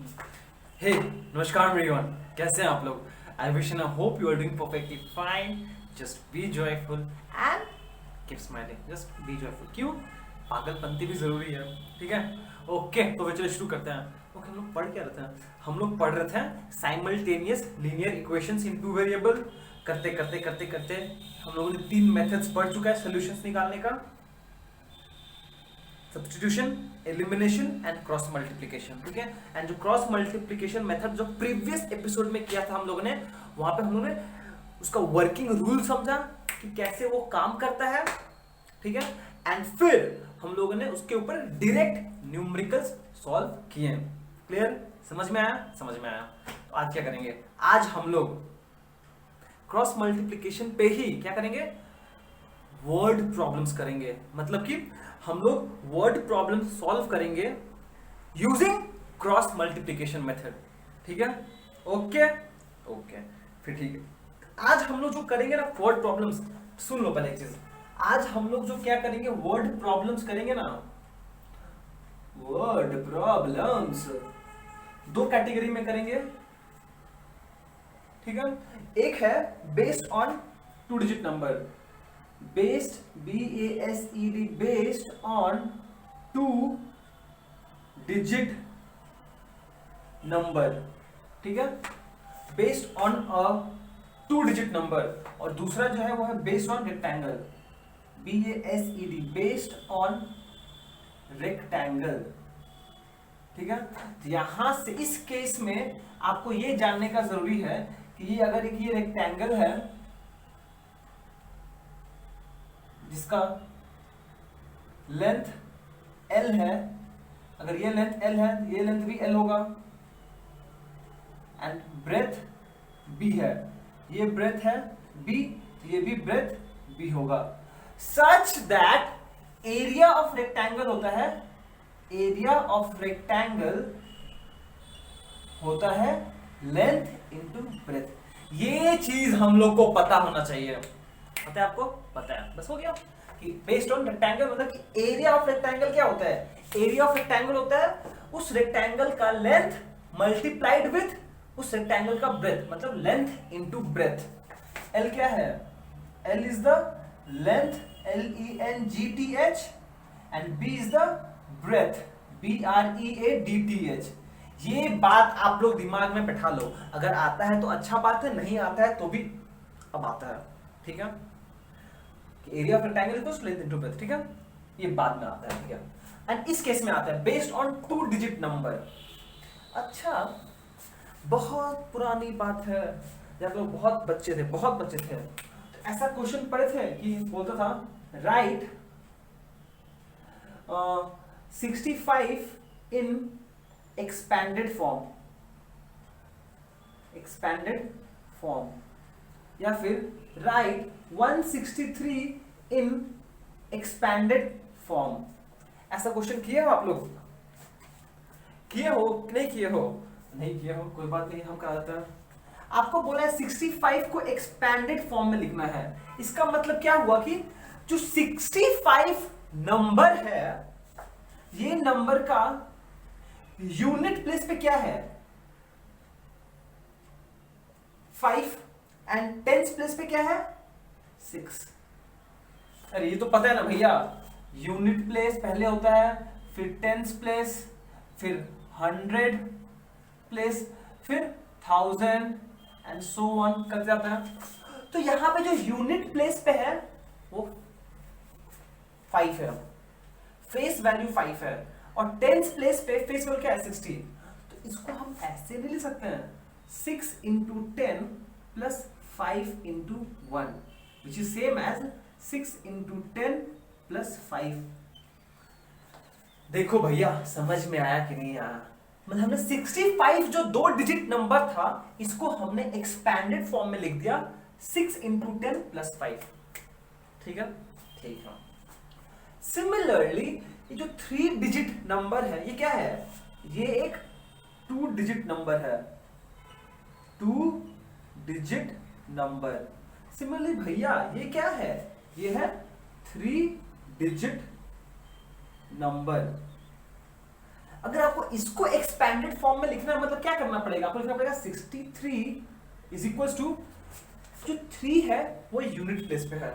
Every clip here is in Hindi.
हे नमस्कार एवरीवन, कैसे हैं आप लोग? I wish and I hope you are doing perfectly fine. Just be joyful and keep smiling. Just be joyful. क्यों? पागलपंती भी जरूरी है, ठीक है? ओके, तो फिर चलो शुरू करते हैं। ओके, हम लोग पढ़ क्या रहे थे? हम लोग पढ़ रहे थे साइमल्टेनियस लीनियर इक्वेशंस इन टू वेरिएबल। करते करते करते करते हम लोगों ने 3 मेथड्स पढ़ चुका है सॉल्यूशंस निकालने का: substitution, elimination and cross multiplication. ठीक है? एंड जो क्रॉस मल्टीप्लिकेशन मेथड जो प्रीवियस एपिसोड में किया था हम लोगों ने, वहां पे हम लोगों ने उसका वर्किंग रूल समझा कि कैसे वो काम करता है। ठीक है? एंड फिर हम लोगों ने उसके ऊपर डायरेक्ट न्यूमेरिकल्स सॉल्व किए। क्लियर? समझ में आया? समझ में आया। तो आज क्या करेंगे? आज हम लोग क्रॉस मल्टीप्लिकेशन पे ही क्या करेंगे? वर्ड प्रॉब्लम्स करेंगे। मतलब कि हम लोग वर्ड प्रॉब्लम सॉल्व करेंगे यूजिंग क्रॉस मल्टीप्लिकेशन मेथड। ठीक है? ओके ओके, फिर ठीक है। आज हम लोग जो करेंगे ना वर्ड प्रॉब्लम्स, सुन लो पहले एक चीज। आज हम लोग जो क्या करेंगे, वर्ड प्रॉब्लम्स करेंगे ना, वर्ड प्रॉब्लम्स 2 कैटेगरी में करेंगे। ठीक है? एक है based on 2 digit number, based BASED based on 2 digit number। ठीक है? based on a 2 digit number। और दूसरा जो है वो है based on rectangle, BASED based on rectangle। ठीक है? यहां से इस केस में आपको ये जानने का जरूरी है कि ये अगर एक ये रेक्टेंगल है जिसका लेंथ L है, अगर ये लेंथ L है ये लेंथ भी L होगा, एंड ब्रेथ B है, ये ब्रेथ है B, ये भी ब्रेथ B होगा। Such that area of rectangle होता है, एरिया ऑफ रेक्टेंगल होता है लेंथ इनटू ब्रेथ। ये चीज हम लोग को पता होना चाहिए। पता है आपको? पता है, बस हो गया कि बेस्ड ऑन रेक्टेंगल मतलब कि एरिया ऑफ रेक्टेंगल क्या होता है? एरिया ऑफ रेक्टेंगल होता है उस रेक्टेंगल का लेंथ मल्टीप्लाइड विथ उस रेक्टेंगल का ब्रेथ, मतलब लेंथ इनटू ब्रेथ। एल क्या है? L is the length, LENGTH, and B is the breadth, BREADTH। ये बात आप लोग दिमाग में बैठा लो। अगर आता है तो अच्छा बात है, नहीं आता है तो भी अब आता है। ठीक है? Area of rectangle equals length into breath. ठीक है? ये बाद में आता है। ठीक है? एंड इस केस में आता है बेस्ड ऑन 2 डिजिट नंबर। अच्छा, बहुत पुरानी बात है जब लोग बहुत बच्चे थे, तो ऐसा क्वेश्चन पढ़े थे कि बोलता था राइट 65 इन एक्सपैंडेड फॉर्म, या फिर राइट 163 इन एक्सपैंडेड फॉर्म। ऐसा क्वेश्चन किए हो आप लोग? किए हो? नहीं किए हो? नहीं किए हो, कोई बात नहीं, हम करा देते हैं। आपको बोला है 65 को एक्सपैंडेड फॉर्म में लिखना है। इसका मतलब क्या हुआ कि जो 65 नंबर है, ये नंबर का यूनिट प्लेस पे क्या है? 5, एंड टेंस प्लेस पे क्या है? 6। अरे ये तो पता है ना भैया, यूनिट प्लेस पहले होता है, फिर टेंस प्लेस, फिर 100 प्लेस, फिर 1000 एंड सो ऑन कर जाता है। तो यहां पे जो यूनिट प्लेस पे है वो 5 है, फेस वैल्यू 5 है, और टेंस प्लेस पे फेस वैल्यू क्या है? 60। तो इसको हम ऐसे नहीं लिख सकते हैं 6 into 10 plus 5 into 1, which is same as 6 into 10 plus 5। देखो भैया, समझ में आया कि नहीं आया? मतलब हमने 65 जो 2 डिजिट नंबर था, इसको हमने एक्सपैंडेड फॉर्म में लिख दिया 6 into 10 plus 5। ठीक है? ठीक है। सिमिलरली ये जो 3 डिजिट नंबर है, ये क्या है? ये एक 2 डिजिट नंबर है, 2 डिजिट नंबर। सिमिलरली भैया ये क्या है? ये है 3 डिजिट नंबर। अगर आपको इसको एक्सपैंडेड फॉर्म में लिखना है मतलब क्या करना पड़ेगा, आपको लिखना पड़ेगा 63 इज इक्वल टू, जो 3 है वो यूनिट प्लेस पे है,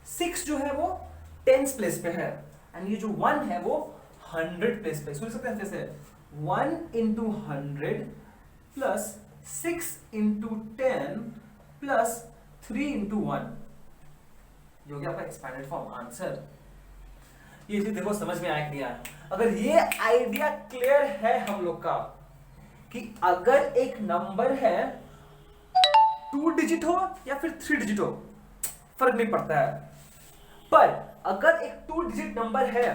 6 जो है वो टेंस प्लेस पे है, एंड ये जो 1 है वो 100 प्लेस पे। सोच सकते हैं जैसे 1 into 100 plus 6 into 10 plus 3 into 1, जो हो गया आपका एक्सपैंडेड फॉर्म आंसर। ये चीज देखो समझ में आया कि नहीं आया। अगर ये आइडिया क्लियर है हम लोग का कि अगर एक नंबर है 2 डिजिट हो या फिर 3 डिजिट हो फर्क नहीं पड़ता है, पर अगर एक 2 डिजिट नंबर है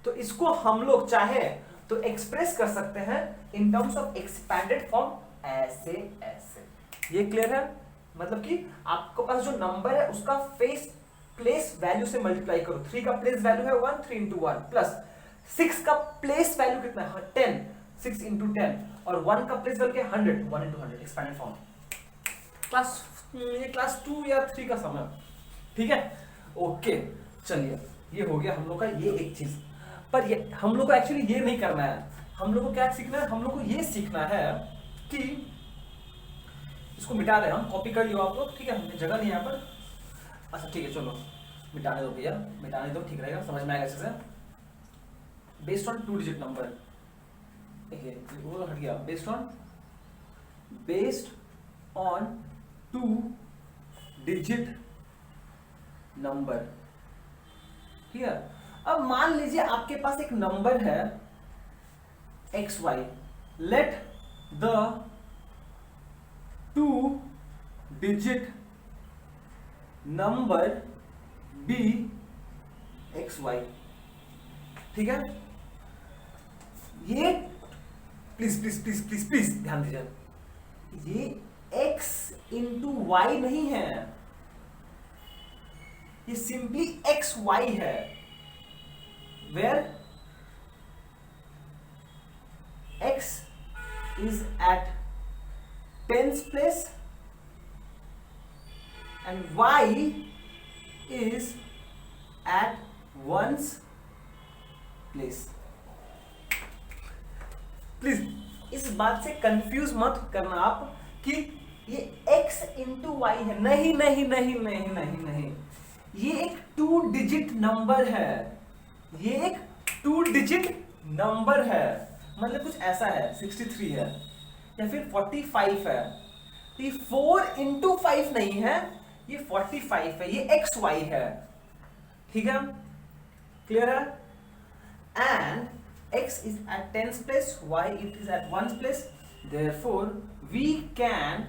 तो इसको हम लोग चाहे तो एक्सप्रेस कर सकते हैं in terms of expanded form ऐसे ऐसे। ये क्लियर है? मतलब कि आपके पास जो नंबर है उसका फेस प्लेस वैल्यू से मल्टीप्लाई करो। 3 का प्लेस वैल्यू है 1, 3 इंटू 1 प्लस 6 का प्लेस वैल्यू कितना है 10, 6 इंटू 10 और 1 का place value 100, 1 into 100 expanded form. ये क्लास 2 या 3 का समय, ठीक है? ओके चलिए, ये हो गया हम लोग का ये एक चीज। पर ये हम लोग को एक्चुअली ये नहीं करना है, हम लोग को क्या सीखना है, हम लोग को ये सीखना है कि इसको मिटा रहे हैं हम, कॉपी कर लियो आप लोग, ठीक है? जगह नहीं है यहाँ पर। अच्छा ठीक है चलो मिटाने दो भैया, मिटाने दो, ठीक रहेगा, समझ में आएगा अच्छे से। बेस्ड ऑन 2 डिजिट नंबर, वो हट गया, बेस्ड ऑन 2 डिजिट नंबर, ठीक है? अब मान लीजिए आपके पास एक नंबर है XY, let the 2 digit number be XY, ठीक है? ये please please please please please ध्यान दीजिए, ये x इंटू वाई नहीं है, ये सिंपली XY है, where x is at tens place and y is at ones place। Please इस बात से कंफ्यूज मत करना आप कि ये x इंटू वाई है, नहीं नहीं नहीं नहीं नहीं नहीं, ये एक 2 डिजिट नंबर है, ये एक 2 डिजिट नंबर है, मतलब कुछ ऐसा है 63 है या फिर 45 है, ये 4 इंटू 5 नहीं है, ये 45 है, ये XY है, ठीक है? क्लियर है? And x is at tens place, y it is at ones place, therefore we can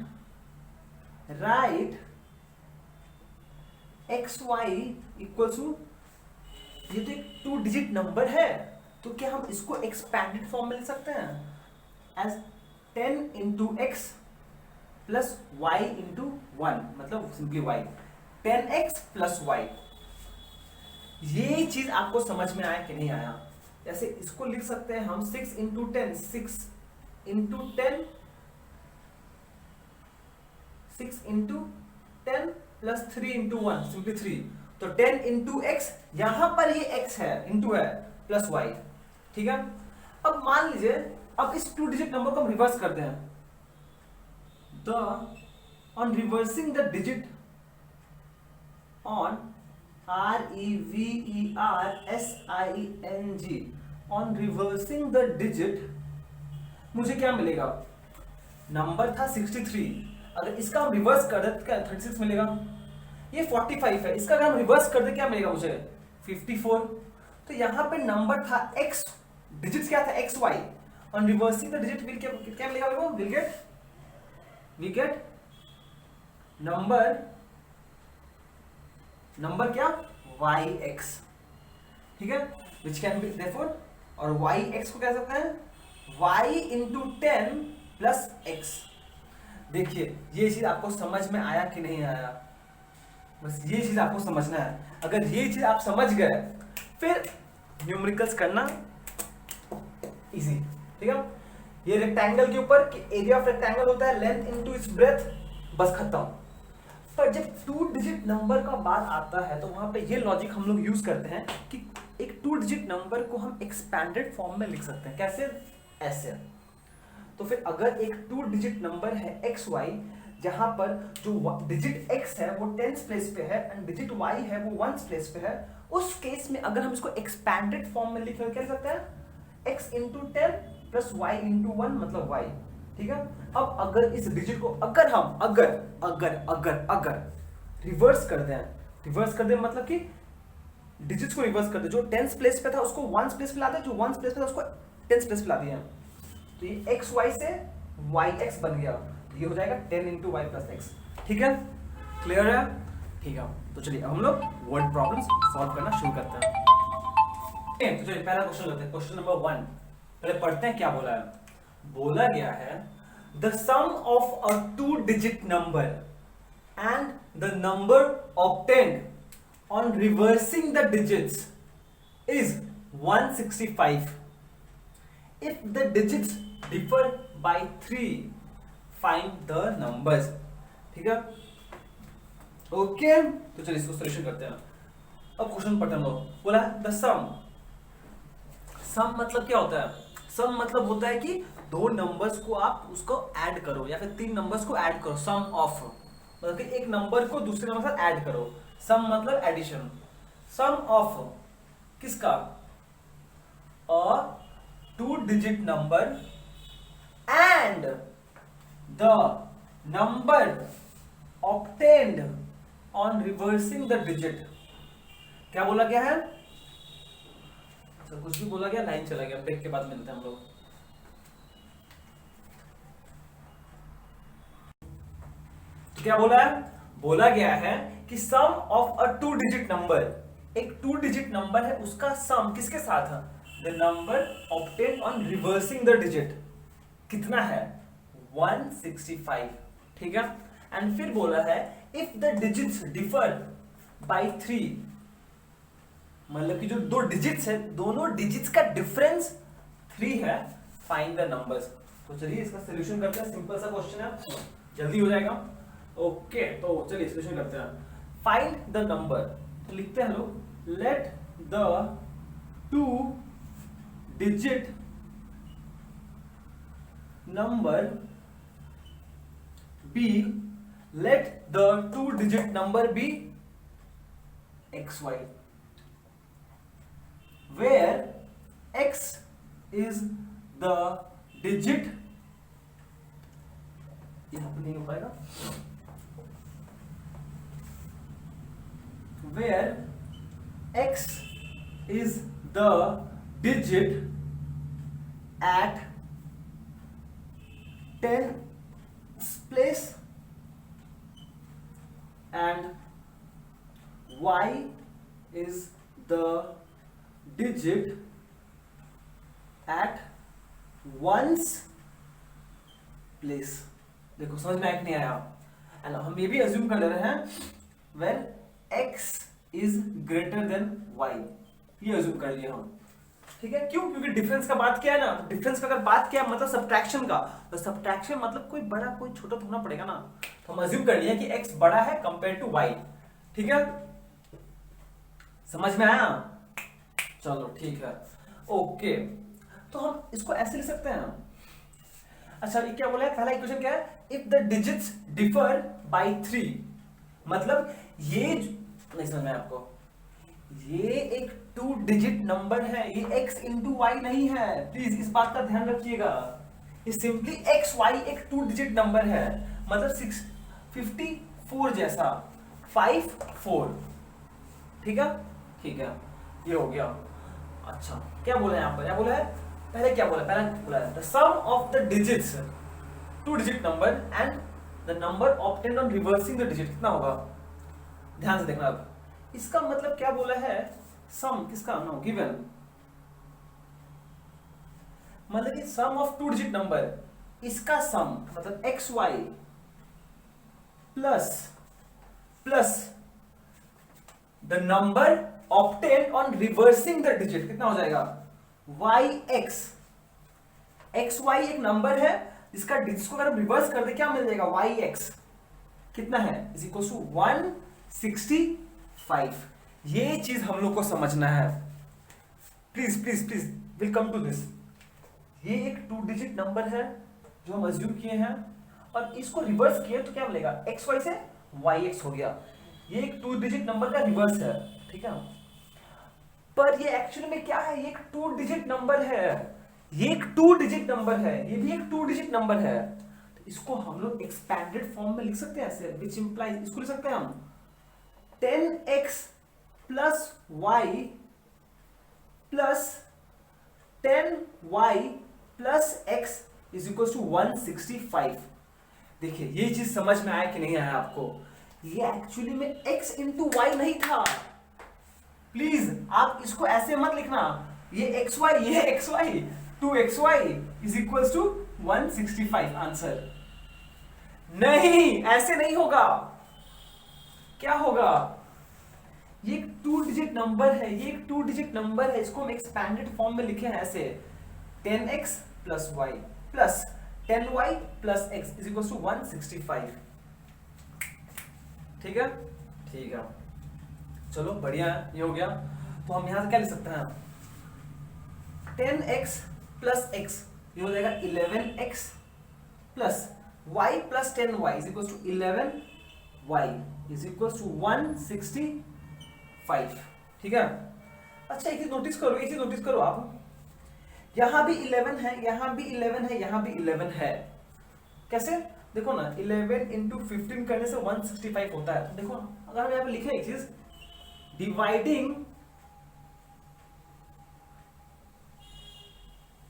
write xy equals to, ये तो एक 2 डिजिट नंबर है, तो क्या हम इसको एक्सपैंडेड फॉर्म में लिख सकते हैं as 10 into x plus y into 1, मतलब simply y, 10x plus y। ये चीज आपको समझ में आया कि नहीं आया? जैसे इसको लिख सकते हैं हम 6 into 10, 6 into 10, 6 into 10 plus 3 into 1, simply 3, तो 10 इंटू एक्स, यहां पर ये x है, इंटू है, प्लस y, ठीक है? अब मान लीजिए अब इस 2 डिजिट नंबर को हम रिवर्स करते हैं, on reversing the digit on REVERSING, on reversing the digit मुझे क्या मिलेगा? नंबर था 63, अगर इसका हम रिवर्स कर दे तो क्या 36 मिलेगा, ये 45 है, इसका अगर हम रिवर्स कर दे क्या मिलेगा मुझे 54। तो यहां पे नंबर था x, डिजिट क्या था XY, on reversing the digit will क्या मिलेगा मेरे को? we get नंबर क्या yx, ठीक है? which can be therefore, और yx को क्या सकते हैं y इंटू 10 प्लस x। देखिए ये चीज आपको समझ में आया कि नहीं आया? बस ये चीज आपको समझना है, अगर ये चीज आप समझ गए फिर न्यूमेरिकल्स करना इजी, ठीक है? ये रेक्टेंगल के ऊपर एरिया ऑफ रेक्टेंगल होता है लेंथ इनटू इट्स ब्रेथ, बस खत्म। पर जब 2 डिजिट नंबर का बात आता है तो वहां पे ये लॉजिक हम लोग यूज करते हैं कि एक 2 डिजिट नंबर को हम एक्सपैंडेड फॉर्म में लिख सकते हैं, कैसे? ऐसे। तो फिर अगर एक 2 डिजिट नंबर है एक्स वाई, जहां पर जो डिजिट x है वो 10th प्लेस पे है एंड डिजिट y है वो 1st प्लेस पे है, उस केस में अगर हम इसको एक्सपैंडेड फॉर्म में लिख सकते हैं x into 10 plus y into 1 मतलब y, ठीक है। अब अगर इस डिजिट को अगर हम अगर रिवर्स कर दें मतलब कि डिजिट्स को रिवर्स कर दे, जो 10th प्लेस पे था उसको 1st प्लेस पे ला दे, जो 1st प्लेस पे था उसको 10th प्लेस पे ला दिया, तो ये एक्स वाई से वाई एक्स बन गया, तो ये हो जाएगा 10 इंटू वाई प्लस एक्स, ठीक है। क्लियर है? ठीक है, तो चलिए अब हम लोग वर्ड प्रॉब्लम्स सॉल्व करना शुरू करते हैं। तो चलिए पहला क्वेश्चन लेते हैं, क्वेश्चन नंबर 1। पहले पढ़ते हैं क्या बोला है। बोला गया है the sum of a 2 digit number and the number obtained on reversing the digits is 165. If the digits differ by 3, find the numbers. ठीक है, ओके। तो चलिए इसको सॉल्यूशन करते हैं। अब क्वेश्चन पढ़ते हैं हम लोग। बोला द सम मतलब क्या होता है? सम मतलब होता है कि दो नंबर्स को आप उसको ऐड करो या फिर 3 नंबर्स को ऐड करो। सम ऑफ मतलब कि एक नंबर को दूसरे नंबर के साथ ऐड करो। सम मतलब एडिशन। सम ऑफ किसका? अ 2 digit number and the number obtained on reversing the digit. क्या बोला गया है? कुछ भी बोला गया, लाइन चला गया, ब्रेक के बाद मिलते हैं हम लोग। तो क्या बोला है? बोला गया है कि सम ऑफ अ 2 डिजिट नंबर, एक 2 डिजिट नंबर है उसका सम किसके साथ है? The number obtained on reversing the digit कितना है? 165, ठीक है। एंड फिर बोला है if the digits differ by 3, मतलब कि जो 2 डिजिट्स है दोनों डिजिट्स का डिफरेंस 3 है, फाइंड द नंबर्स। तो चलिए इसका सॉल्यूशन करते हैं। सिंपल सा क्वेश्चन है, जल्दी हो जाएगा। ओके, तो चलिए सॉल्यूशन करते हैं। फाइंड द नंबर, तो लिखते हैं लोग, let the 2 digit number be, let the 2 digit number be x y, where x is the digit, यहां पर नहीं हो पाएगा, where x is the digit at 10th place and y is the digit at 1's place। देखो समझ में आया कि नहीं आया? एंड हम ये भी अज्यूम कर ले रहे हैं when x is greater than y, ये अज्यूम कर लिया हम, ठीक है। क्यों? क्योंकि डिफरेंस का बात किया है ना, डिफरेंस का अगर बात किया मतलब सब्ट्रैक्शन का, तो सब्ट्रैक्शन मतलब कोई बड़ा कोई छोटा तो होना पड़ेगा ना, तो हम अज्यूम कर लिया कि x बड़ा है कंपेयर टू y, ठीक है। समझ में आया? चलो ठीक है, ओके। तो हम इसको ऐसे लिख सकते हैं। अच्छा ये क्या बोला है? पहला इक्वेशन क्या है? If the digits differ by 3, मतलब ये नहीं समझ में आपको, ये एक 2 डिजिट नंबर है, ये x इंटू वाई नहीं है, प्लीज इस बात का ध्यान रखिएगा। ये सिंपली एक्स वाई एक 2 डिजिट नंबर है, मतलब 654 जैसा 5 4, ठीक है, ठीक है, ये हो गया। अच्छा क्या बोला है यहाँ पर? क्या बोला है? पहले क्या बोला? पहले बोला है the sum of the digits 2 digit number and the number obtained on reversing the digit, कितना होगा? ध्यान से देखना। अब इसका मतलब क्या बोला है? सम किसका? नो गिवन, मतलब कि सम ऑफ 2 डिजिट नंबर, इसका सम मतलब x y plus the number obtained on reversing the digit, कितना हो जाएगा? yx, xy एक नंबर है जिसका डिजिट्स को अगर हम रिवर्स कर दे क्या मिल जाएगा? yx कितना है? Is equal to 165। ये चीज हम लोग को समझना है, please please please will come to this. ये एक 2 डिजिट नंबर है जो हम अज्यूम किए हैं, और इसको रिवर्स किए तो क्या मिलेगा, एक्स वाई से वाई एक्स हो गया। ये एक 2 डिजिट नंबर का रिवर्स है, ठीक है। पर ये एक्चुअली में क्या है, ये एक 2 डिजिट नंबर है, ये एक 2 डिजिट नंबर है, ये भी एक 2 डिजिट नंबर है। तो इसको हम लोग एक्सपैंडेड फॉर्म में लिख सकते हैं ऐसे, विच इंप्लाइज, इसको लिख सकते हैं हम 10x plus y plus 10y plus x is equal to 165। देखिए ये चीज समझ में आया कि नहीं आया आपको, ये एक्चुअली में x इंटू वाई नहीं था। प्लीज आप इसको ऐसे मत लिखना, ये xy, ये xy, 2xy is equal to 165 answer. नहीं, ऐसे नहीं होगा। क्या होगा, ये एक 2 डिजिट नंबर है, ये एक 2 डिजिट नंबर है, इसको हम एक्सपैंडेड फॉर्म में लिखे हैं ऐसे 10x plus y plus 10y plus x is equal to 165। ठीक है, ठीक है, चलो बढ़िया है, ये हो गया। तो हम यहां से क्या लिख सकते हैं, 10x प्लस x ये हो जाएगा 11x plus y plus 10y is equal to 11y is equal to 165। ठीक है। अच्छा एक चीज नोटिस करो, एक चीज नोटिस करो आप, यहां भी 11 है, यहां भी 11 है, यहां भी 11 है। कैसे, देखो ना, 11 इंटू 15 करने से 165 होता है। देखो अगर हम यहां पे लिखे एक चीज, डिवाइडिंग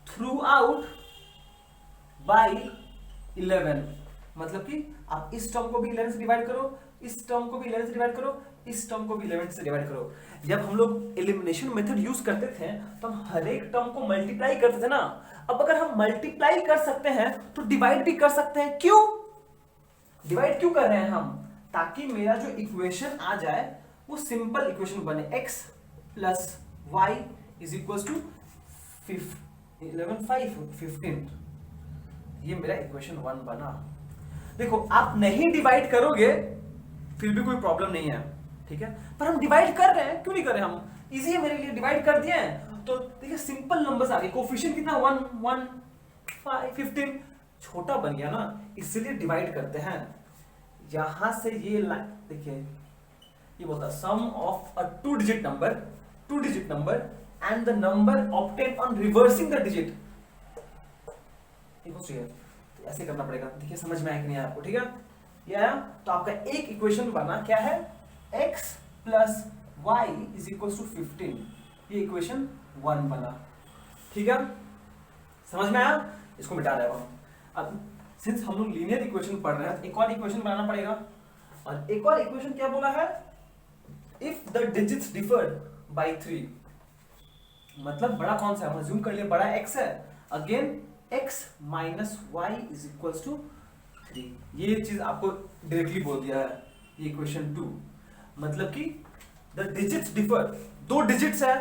थ्रू आउट बाई 11, मतलब कि आप इस टर्म को भी 11 से डिवाइड करो, इस टर्म को भी 11 से डिवाइड करो, इस टर्म को भी 11 से डिवाइड करो। जब हम लोग एलिमिनेशन मेथड यूज करते थे तो हम हर एक टर्म को मल्टीप्लाई करते थे ना। अब अगर हम मल्टीप्लाई कर सकते हैं तो डिवाइड भी कर सकते हैं। क्यों डिवाइड क्यों कर रहे हैं हम, ताकि मेरा जो इक्वेशन आ जाए वो सिंपल इक्वेशन बने, x plus y is equal to 15। ये मेरा इक्वेशन 1 बना। देखो आप नहीं डिवाइड करोगे फिर भी कोई प्रॉब्लम नहीं है, ठीक है, पर हम डिवाइड कर रहे हैं, क्यों नहीं कर रहे हम, इजी है मेरे लिए, डिवाइड कर दिए हैं। तो देखिए सिंपल नंबर्स आ गए, कोफिशिएंट कितना 1 1 5 15 छोटा बन गया ना, इसलिए डिवाइड करते हैं। यहां से ये लाइन देखिए, ये बोलता sum of a 2 digit number and the number obtain on reversing the digit equals to, ऐसे करना पड़ेगा। देखिए समझ में आया कि नहीं आया आपको, ठीक है। ये आया, तो आपका एक इक्वेशन बना, क्या है, x plus y is equal to 15। ये इक्वेशन 1 बना, ठीक है, समझ में आया। इसको मिटा रहे हो हम। अब सिंस हम लोग लीनियर इक्वेशन पढ़ रहे हैं, एक और इक्वेशन बनाना पड़ेगा। और एक और इक्वेशन क्या बोला है, if the digits differ by 3, मतलब बड़ा कौन सा है, हम अज्यूम कर लिए बड़ा x है, again x minus y is equal to 3। ये चीज आपको डायरेक्टली बोल दिया है, ये इक्वेशन 2, मतलब कि द डिजिट्स डिफर, 2 डिजिट्स है,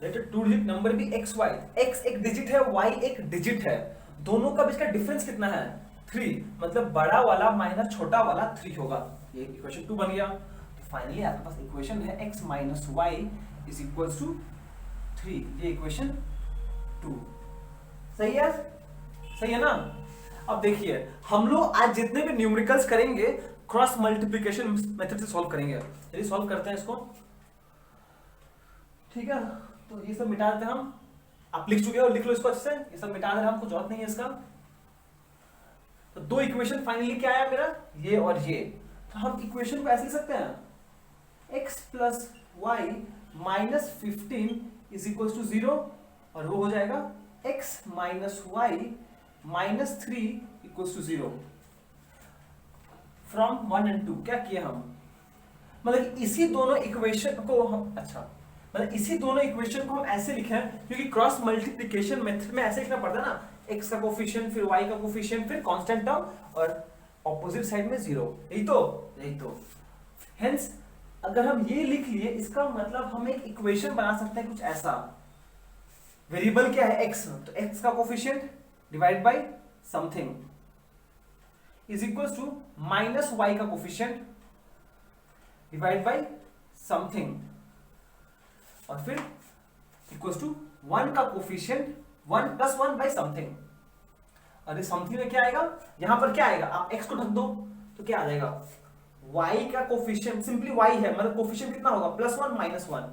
2 डिजिट नंबर भी x y, x एक डिजिट है, y एक डिजिट है, दोनों का बीच का डिफरेंस कितना है, 3, मतलब बड़ा वाला माइनस छोटा वाला 3 होगा। ये इक्वेशन 2 बन गया। तो फाइनली आपके पास इक्वेशन है x minus y is equal to 3, ये इक्वेशन 2। सही है, सही है ना। अब देखिए हम लोग आज जितने भी न्यूमेरिकल्स करेंगे क्रॉस मल्टीप्लिकेशन मेथड से सॉल्व करेंगे। चलिए सॉल्व करते हैं इसको, ठीक है। तो ये सब मिटा देते हैं हम, आप लिख चुके हो, लिख लो इसको अच्छे से, ये सब मिटा दे रहे हम, कुछ जरूरत नहीं है इसका। तो 2 इक्वेशन फाइनली क्या आया मेरा, ये और ये। तो हम इक्वेशन को ऐसे लिख सकते हैं, x plus y minus 15 is equal to 0, और वो हो जाएगा x minus y minus 3 equal to 0 from 1 and 2। क्या किया हम, मतलब इसी दोनों इक्वेशन को हम, अच्छा मतलब इसी दोनों इक्वेशन को हम ऐसे लिखे हैं क्योंकि क्रॉस मल्टीप्लिकेशन मेथड में ऐसे लिखना पड़ता है ना, x का कोफिशिएंट फिर y का कोफिशिएंट फिर कांस्टेंट टर्म और ऑपोजिट साइड में 0, यही तो। हेंस अगर हम ये लिख लिए, इसका मतलब हम एक इक्वेशन बना सकते हैं कुछ ऐसा, वेरिएबल क्या है x, तो x का coefficient divide by something is equal to minus y का कोफिशिएंट डिवाइड बाय समथिंग, और फिर इक्वल्स टू 1 का कोफिशिएंट 1 प्लस 1 बाई समथिंग। अरे समथिंग में क्या आएगा, यहां पर क्या आएगा, आप x को ढक दो तो क्या आ जाएगा, y का कोफिशिएंट सिंपली y है, मतलब कोफिशिएंट कितना होगा, प्लस 1 माइनस 1,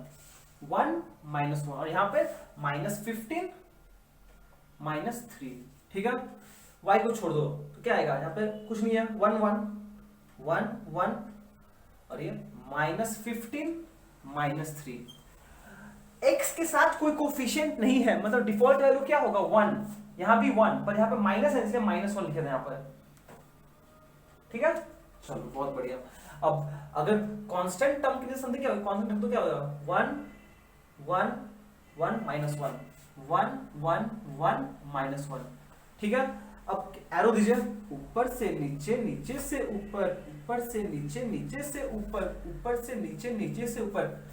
1 माइनस 1, और यहां पे माइनस 15 माइनस 3, ठीक है। y को छोड़ दो तो क्या आएगा, यहाँ पे कुछ नहीं है, 1 1 1 1, और ये माइनस 15 माइनस 3। x के साथ कोई कोफिशिएंट नहीं है, मतलब डिफॉल्ट वैल्यू क्या होगा 1, यहां भी 1, पर यहां पे माइनस है इसलिए माइनस 1 लिखे थे यहां पर, ठीक है। चलो बहुत बढ़िया। अब अगर कांस्टेंट टर्म के लिए समथिंग क्या होगा, कांस्टेंट टर्म तो क्या होगा 1 1 1 माइनस 1 1 1 1 माइनस 1, ठीक है। अब एरो दीजिए, ऊपर से नीचे, नीचे से ऊपर, ऊपर से नीचे, नीचे से ऊपर, ऊपर से नीचे, नीचे से ऊपर।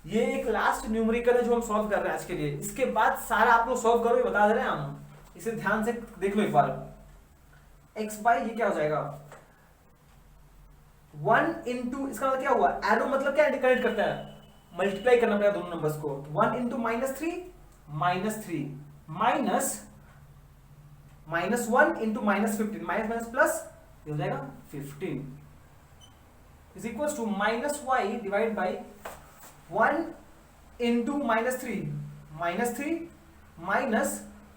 ये एक लास्ट न्यूमेरिकल है जो हम सॉल्व कर रहे हैं आज के लिए, इसके बाद सारा आप लोग सॉल्व करो, बता दे रहे हैं हम, इसे ध्यान से देख लो एक बार। x बाई ये क्या हो जाएगा 1 इंटू, इसका मतलब क्या हुआ, एरो मतलब क्या इंडिकेट करता है, मल्टीप्लाई करना पड़ेगा दोनों नंबर्स को, 1 into minus 3 minus minus 1 into minus 15, minus minus plus, ये हो जाएगा 15 is equal to minus y divide by 1 into minus 3 minus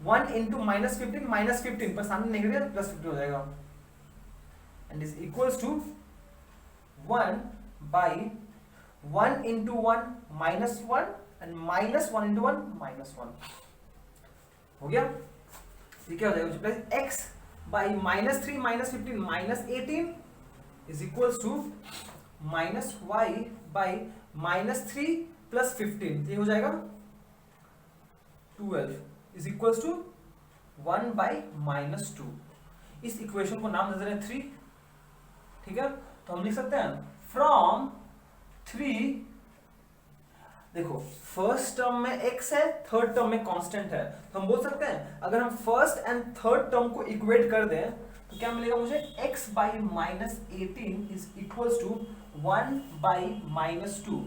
1 into minus 15 पर सामने नेगेटिव प्लस 15 हो जाएगा, and is equals to 1 by 1 into 1 minus 1 and minus 1 into 1 minus 1 हो गया। ये क्या हो जाएगा, plus x by minus 3 minus 15 minus 18 is equals to minus y by minus 3 plus 15, ये हो जाएगा 12 is equals to 1 by minus 2। इस इक्वेशन को नाम दे रहे हैं 3, ठीक है। तो हम लिख सकते हैं फ्रॉम 3, देखो फर्स्ट टर्म में x है, थर्ड टर्म में कांस्टेंट है, तो हम बोल सकते हैं अगर हम फर्स्ट एंड थर्ड टर्म को इक्वेट कर दें तो क्या मिलेगा मुझे, x by minus 18 is equals to 1 by minus 2,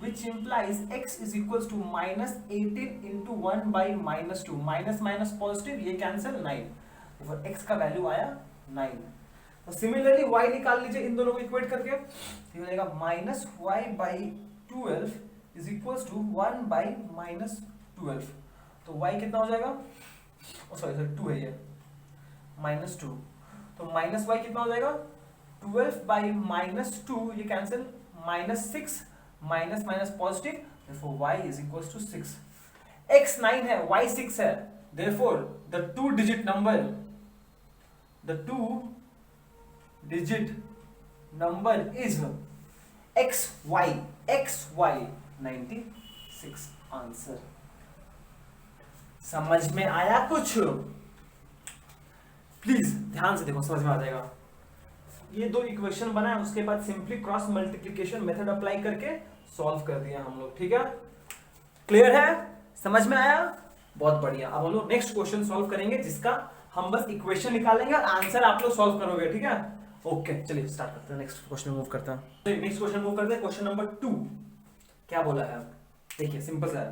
which implies x is equals to minus 18 into 1 by minus 2, minus minus positive, ये कैंसिल 9, तो x का वैल्यू आया 9। तो सिमिलरली y निकाल लीजिए इन दोनों को इक्वेट करके, ये हो जाएगा minus y by 12 is equals to 1 by minus 12, तो y कितना हो जाएगा, सॉरी 2 है ये, माइनस 2, तो माइनस y कितना हो जाएगा 12 बाई माइनस 2, ये cancel, minus 6 minus minus positive, therefore y is equals to 6। x 9 है, y 6 है, therefore the two digit number is xy 96 answer. समझ में आया कुछ, प्लीज ध्यान से देखो, समझ में आ जाएगा। ये दो इक्वेशन बना है, उसके बाद simply cross multiplication method apply करके सॉल्व कर दिया हम लोग, ठीक है। क्लियर है, समझ में आया, बहुत बढ़िया। अब हम लोग नेक्स्ट क्वेश्चन सॉल्व करेंगे, जिसका हम बस इक्वेशन निकालेंगे और आंसर आप लोग सॉल्व करोगे, ठीक है। ओके चलिए स्टार्ट करते हैं, नेक्स्ट क्वेश्चन मूव करते हैं। नेक्स्ट क्वेश्चन मूव करते हैं, क्वेश्चन नंबर 2। क्या बोला है, देखिए सिंपल सा है,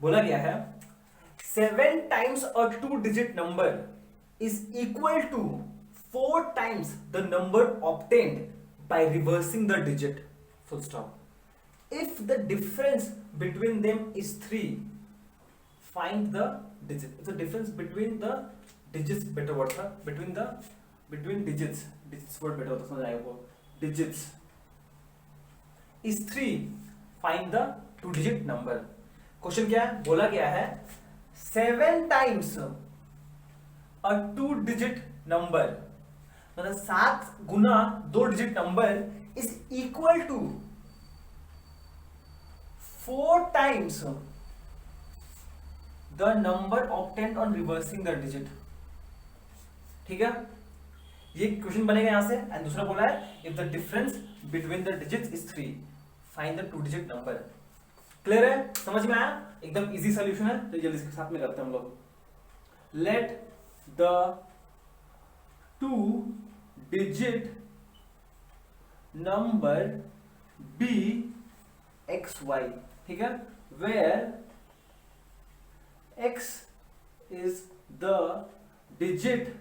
बोला गया है 7 times a 2 digit number is equal to 4 times the number obtained by reversing the digit, full stop. If the difference between them is 3, find the digit. If the difference between the digits, better word था, between digits word better होता, समझ आएगा वो, digits is 3, find the 2 digit number. Question क्या है, बोला गया है 7 times a 2 digit number, मतलब 7 गुना 2 digit number is equal to 4 times the number obtained on reversing the digit, ठीक है। ये क्वेश्चन बनेगा यहां से, एंड दूसरा बोला है if the difference between the digits is 3, find the 2 digit number. Clear है, समझ में आया, एकदम इजी सॉल्यूशन है, तो जल्दी से साथ में करते हैं हम लोग। Let the 2 digit number be xy, ठीक है, where x is the digit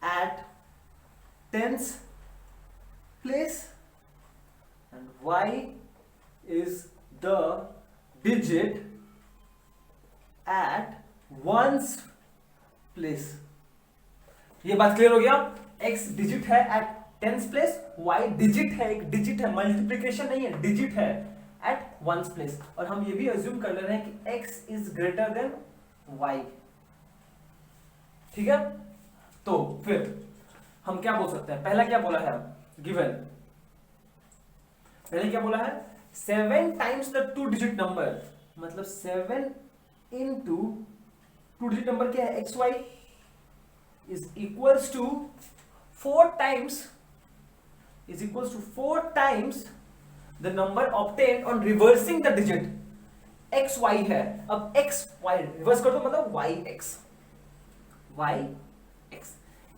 at tens place and y is the digit at ones place। ये बात क्लियर हो गया? x डिजिट है at tens place, y digit है, एक डिजिट है, मल्टीप्लिकेशन नहीं है, डिजिट है एट वंस प्लेस। और हम ये भी अज्यूम कर ले रहे हैं कि x is greater than y। ठीक है, तो फिर हम क्या बोल सकते हैं? पहला क्या बोला है गिवन? पहले क्या बोला है? 7 टाइम्स द 2 डिजिट नंबर, मतलब 7 इंटू 2 डिजिट नंबर क्या है? xy is equals to 4 times the number obtained on reversing the digit xy है। अब xy रिवर्स कर दो, मतलब yx।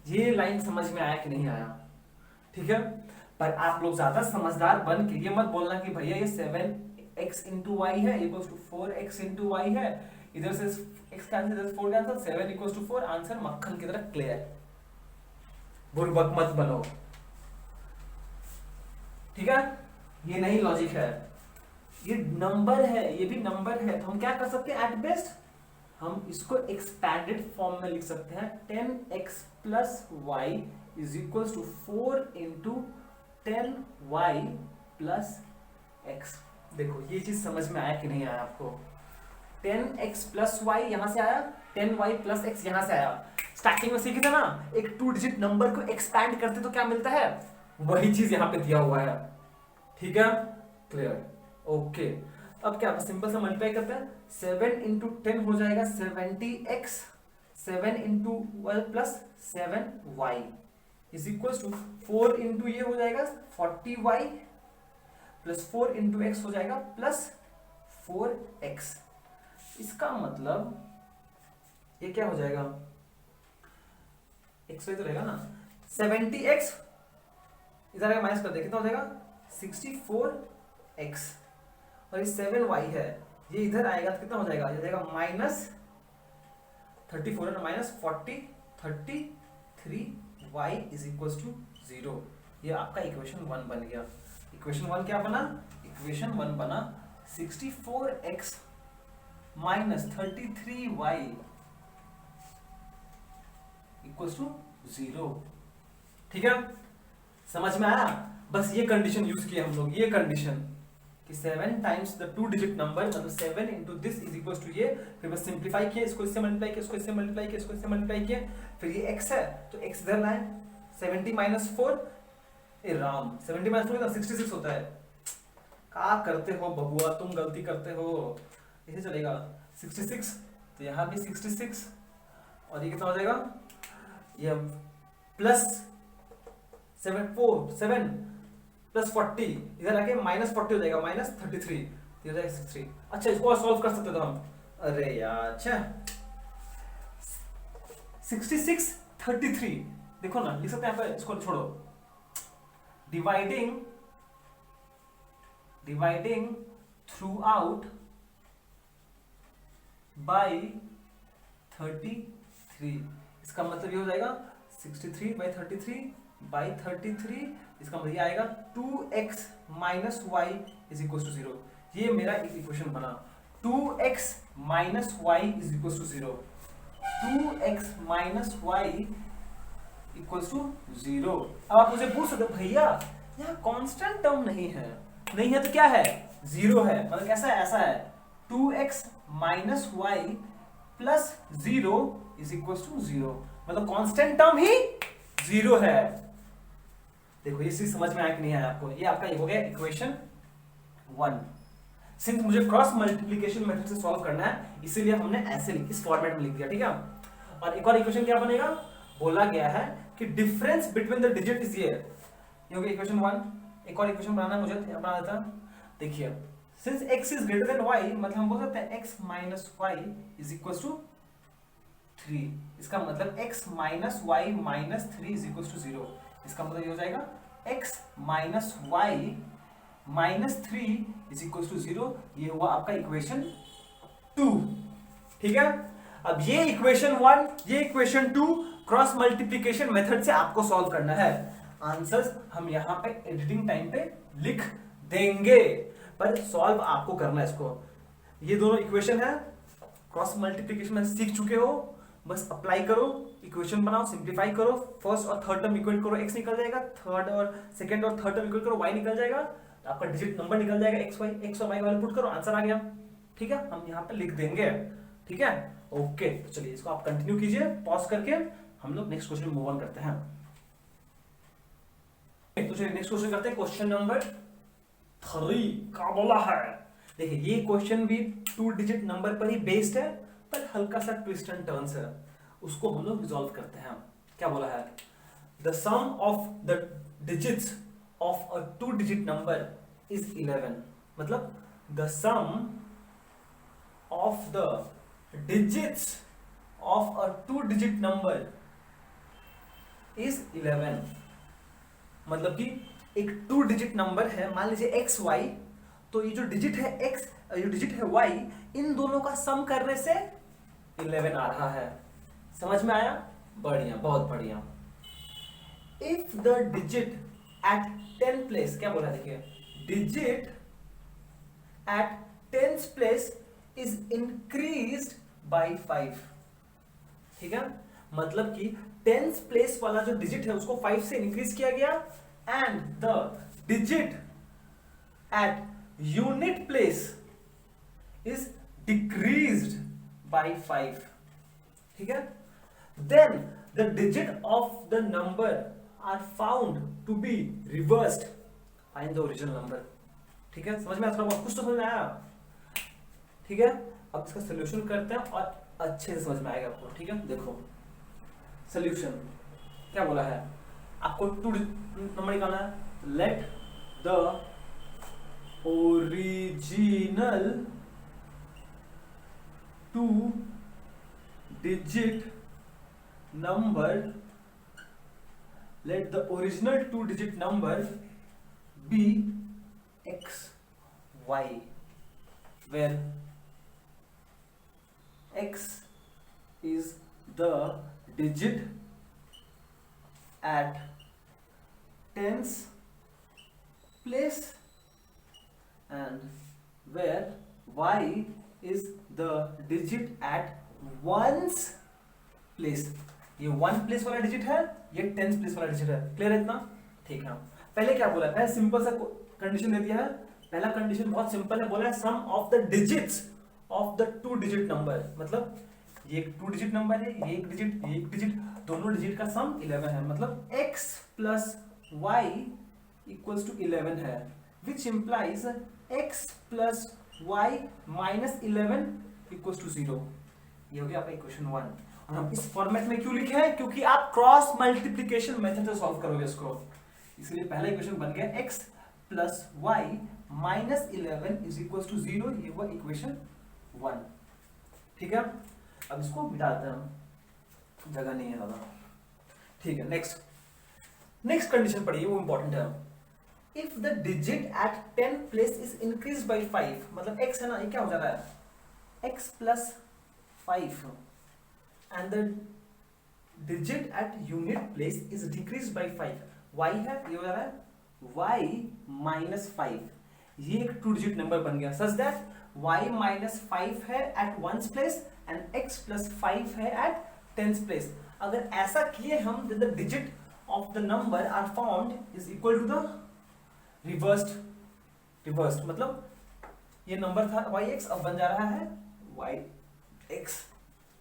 ये लाइन समझ में आया कि नहीं आया? ठीक है, पर आप लोग ज्यादा समझदार बन के ये मत बोलना कि भैया ये 7x इंटू वाई है equals to 4x into y है, इधर से x कैंसिल, इधर से 4 कैंसिल, 7 इक्वल्स टू 4, आंसर मक्खन की तरह क्लियर। बुर्बक मत बनो, ठीक है? ये नहीं लॉजिक है, ये नंबर है, ये भी नंबर है। तो हम क्या कर सकते हैं? एट बेस्ट हम इसको एक्सपैंडेड फॉर्म में लिख सकते हैं। 10x plus y is equals to 4 into 10y plus x। देखो ये चीज समझ में आया कि नहीं आया आपको? 10x प्लस वाई यहां से आया, 10y प्लस x यहां से आया। स्टार्टिंग में सीखे थे ना, एक 2 डिजिट नंबर को एक्सपैंड करते तो क्या मिलता है? वही चीज यहां पे दिया हुआ है। ठीक है, क्लियर? ओके, अब क्या सिंपल सा मल्टीप्लाई करते हैं। 7 इंटू 10 हो जाएगा 70x, 7 into 12 plus 7y is equal to 4 into ये हो जाएगा 40y प्लस 4 इंटू x हो जाएगा प्लस 4x। इसका मतलब ये क्या हो जाएगा? x तो रहेगा ना, 70x इधर आएगा माइनस कर दे, कितना हो जाएगा? 64x। और ये 7y है, ये इधर आएगा तो कितना हो जाएगा? ये जाएगा माइनस 34 है ना, minus 33y is equal to 0। ये आपका इक्वेशन 1 बन गया। इक्वेशन 1 क्या बना? इक्वेशन 1 बना 64x minus 33y equal to 0। ठीक है, समझ में आया? बस ये कंडीशन यूज किया हम लोग, ये कंडीशन कि 7 टाइम्स द 2 डिजिट नंबर, मतलब 7 into this is equal to ये, फिर बस सिंप्लीफाई किया, इसको इससे मल्टीप्लाई किया, इसको इससे मल्टीप्लाई किया, इसको इससे मल्टीप्लाई किया, फिर ये x है तो x इधर लाए, 70 माइनस 4, ए राम, 70 माइनस 4 66 होता है। क्या करते हो बबुआ, तुम गलती करते हो। ऐसे चलेगा 66, तो यहाँ भी 66, और ये कितना हो जाएगा? ये प्लस 7 प्लस 40 इधर आके माइनस 40 हो जाएगा, माइनस 33, ये हो जाएगा 63। अच्छा, इसको और सॉल्व कर सकते थे हम। अरे यार, अच्छा 66 33 देखो ना, लिख सकते हैं यहाँ पे, इसको छोड़ो। डिवाइडिंग थ्रू आउट बाई 33, इसका मतलब ये हो जाएगा 63 बाई 33 बाई 33, इसका मतलब ये आएगा 2x minus y is equal to 0। ये मेरा एक इक्वेशन बना, 2x minus y is equal to 0, 2x minus y equal to 0। अब आप मुझे पूछ सकते हो भैया यहाँ कांस्टेंट टर्म नहीं है, नहीं है तो क्या है? 0 है, मतलब कैसा है? ऐसा है 2x minus y plus 0 is equal to 0, मतलब कांस्टेंट टर्म ही 0 है। देखो ये चीज समझ में आया कि नहीं आया आपको? ये आपका ये हो गया इक्वेशन 1। सिंस मुझे क्रॉस मल्टीप्लिकेशन मेथड से सॉल्व करना है, इसीलिए हमने ऐसे इस फॉर्मेट में लिख दिया। ठीक है, और एक और इक्वेशन क्या बनेगा? बोला गया है कि difference between the digit is ये हो गया इक्वेशन 1। एक और इक्वेशन बनाना मुझे बना देता। देखिए, since x is greater than y, मतलब हम बोल सकते हैं x minus y is equal to 3। इसका मतलब x minus y minus 3 is equal to 0। इसका मतलब ये हो जाएगा x minus y minus 3 is equal to 0। ये हुआ आपका इक्वेशन 2। ठीक है, अब ये इक्वेशन 1, ये इक्वेशन 2 क्रॉस मल्टीप्लीकेशन मेथड से आपको सॉल्व करना है। आंसर्स हम यहां पे एडिटिंग टाइम पे लिख देंगे, पर सॉल्व आपको करना है इसको। ये दोनों इक्वेशन है, क्रॉस मल्टीप्लीकेशन में सीख चुके हो, बस अप्लाई करो, इक्वेशन बनाओ, सिंप्लीफाई करो, फर्स्ट और थर्ड टर्म इक्वेट करो, x निकल जाएगा, थर्ड और सेकंड और थर्ड टर्म इक्वेट करो, y निकल जाएगा, तो आपका डिजिट नंबर निकल जाएगा, x और y वैल्यू पुट करो, आंसर आ गया। ठीक है, हम यहाँ पे लिख देंगे। ठीक है, ओके, तो चलिए इसको आप कंटिन्यू कीजिए, पॉज करके हम लोग नेक्स्ट क्वेश्चन मूव ऑन करते हैं। तो चलिए नेक्स्ट क्वेश्चन करते हैं, क्वेश्चन नंबर 3 क्या बोला है। देखिए ये क्वेश्चन भी 2 डिजिट नंबर पर ही बेस्ड है, पर हल्का सा ट्विस्ट एंड टर्न्स है, उसको हम लोग रिजॉल्व करते हैं। क्या बोला है, the sum of the digits of a 2 digit number is 11। मतलब the sum of the digits of a 2 digit number is 11। मतलब कि एक 2 डिजिट नंबर है, मान लीजिए एक्स वाई, तो ये जो डिजिट है x, जो डिजिट है y, इन दोनों का सम करने से 11 आ रहा है। समझ में आया? बढ़िया, बहुत बढ़िया। If the digit at 10 place, क्या बोला देखिए, digit at 10th place is increased by 5। ठीक है, मतलब कि 10th प्लेस वाला जो डिजिट है उसको 5 से इंक्रीज किया गया, and the digit at unit place is decreased by 5. ठीक है, then the digit of the number are found to be reversed. Find the original number. ठीक है, समझ में आया? थोड़ा बहुत कुछ तो समझ में आया? ठीक है, अब इसका सोल्यूशन करते हैं और अच्छे से समझ में आएगा आपको। ठीक है, देखो सोल्यूशन क्या बोला है, आपको 2 नंबर निकालना है। Let the original 2 digit number, let the original 2 digit number be x y, where x is the digit at 10th place and where y is the digit at 1's place। ये 1 प्लेस वाला डिजिट है, ये 10th प्लेस वाला डिजिट है। क्लियर है इतना? ठीक है, पहले क्या बोला, पहले सिंपल सा कंडीशन दे दिया है। पहला कंडीशन बहुत सिंपल है, बोला है sum of the digits of the 2 digit number. मतलब ये एक 2 डिजिट नंबर है, ये एक डिजिट, ये एक डिजिट, दोनों डिजिट का सम 11 है। मतलब x plus y equals to 11 है, which implies x plus y minus 11 equals to 0। ये हो गया आपका इक्वेशन 1। और हम इस फॉर्मेट में क्यों लिखे हैं, क्योंकि आप क्रॉस मल्टीप्लिकेशन मेथड से सॉल्व करोगे इसको, इसलिए पहला इक्वेशन बन गया x plus y minus 11 is equals to 0। ये हुआ इक्वेशन 1। ठीक है, अब इसको मिटा देते हैं, जगह नहीं है ज्यादा। ठीक है, नेक्स्ट कंडीशन पढ़िए, वो इंपॉर्टेंट है। If the digit at 10th place is increased by 5, मतलब x है ना, ये क्या हो जा रहा है, x plus 5, and the digit at unit place is decreased by 5, y है, ये हो जा रहा है y minus 5। ये एक 2 डिजिट नंबर बन गया, such that y minus 5 है at 1's place and x plus 5 है at 10th place। अगर ऐसा किए हम, then the digit of the number are found is equal to the reversed, मतलब ये नंबर था yx, अब बन जा रहा है yx।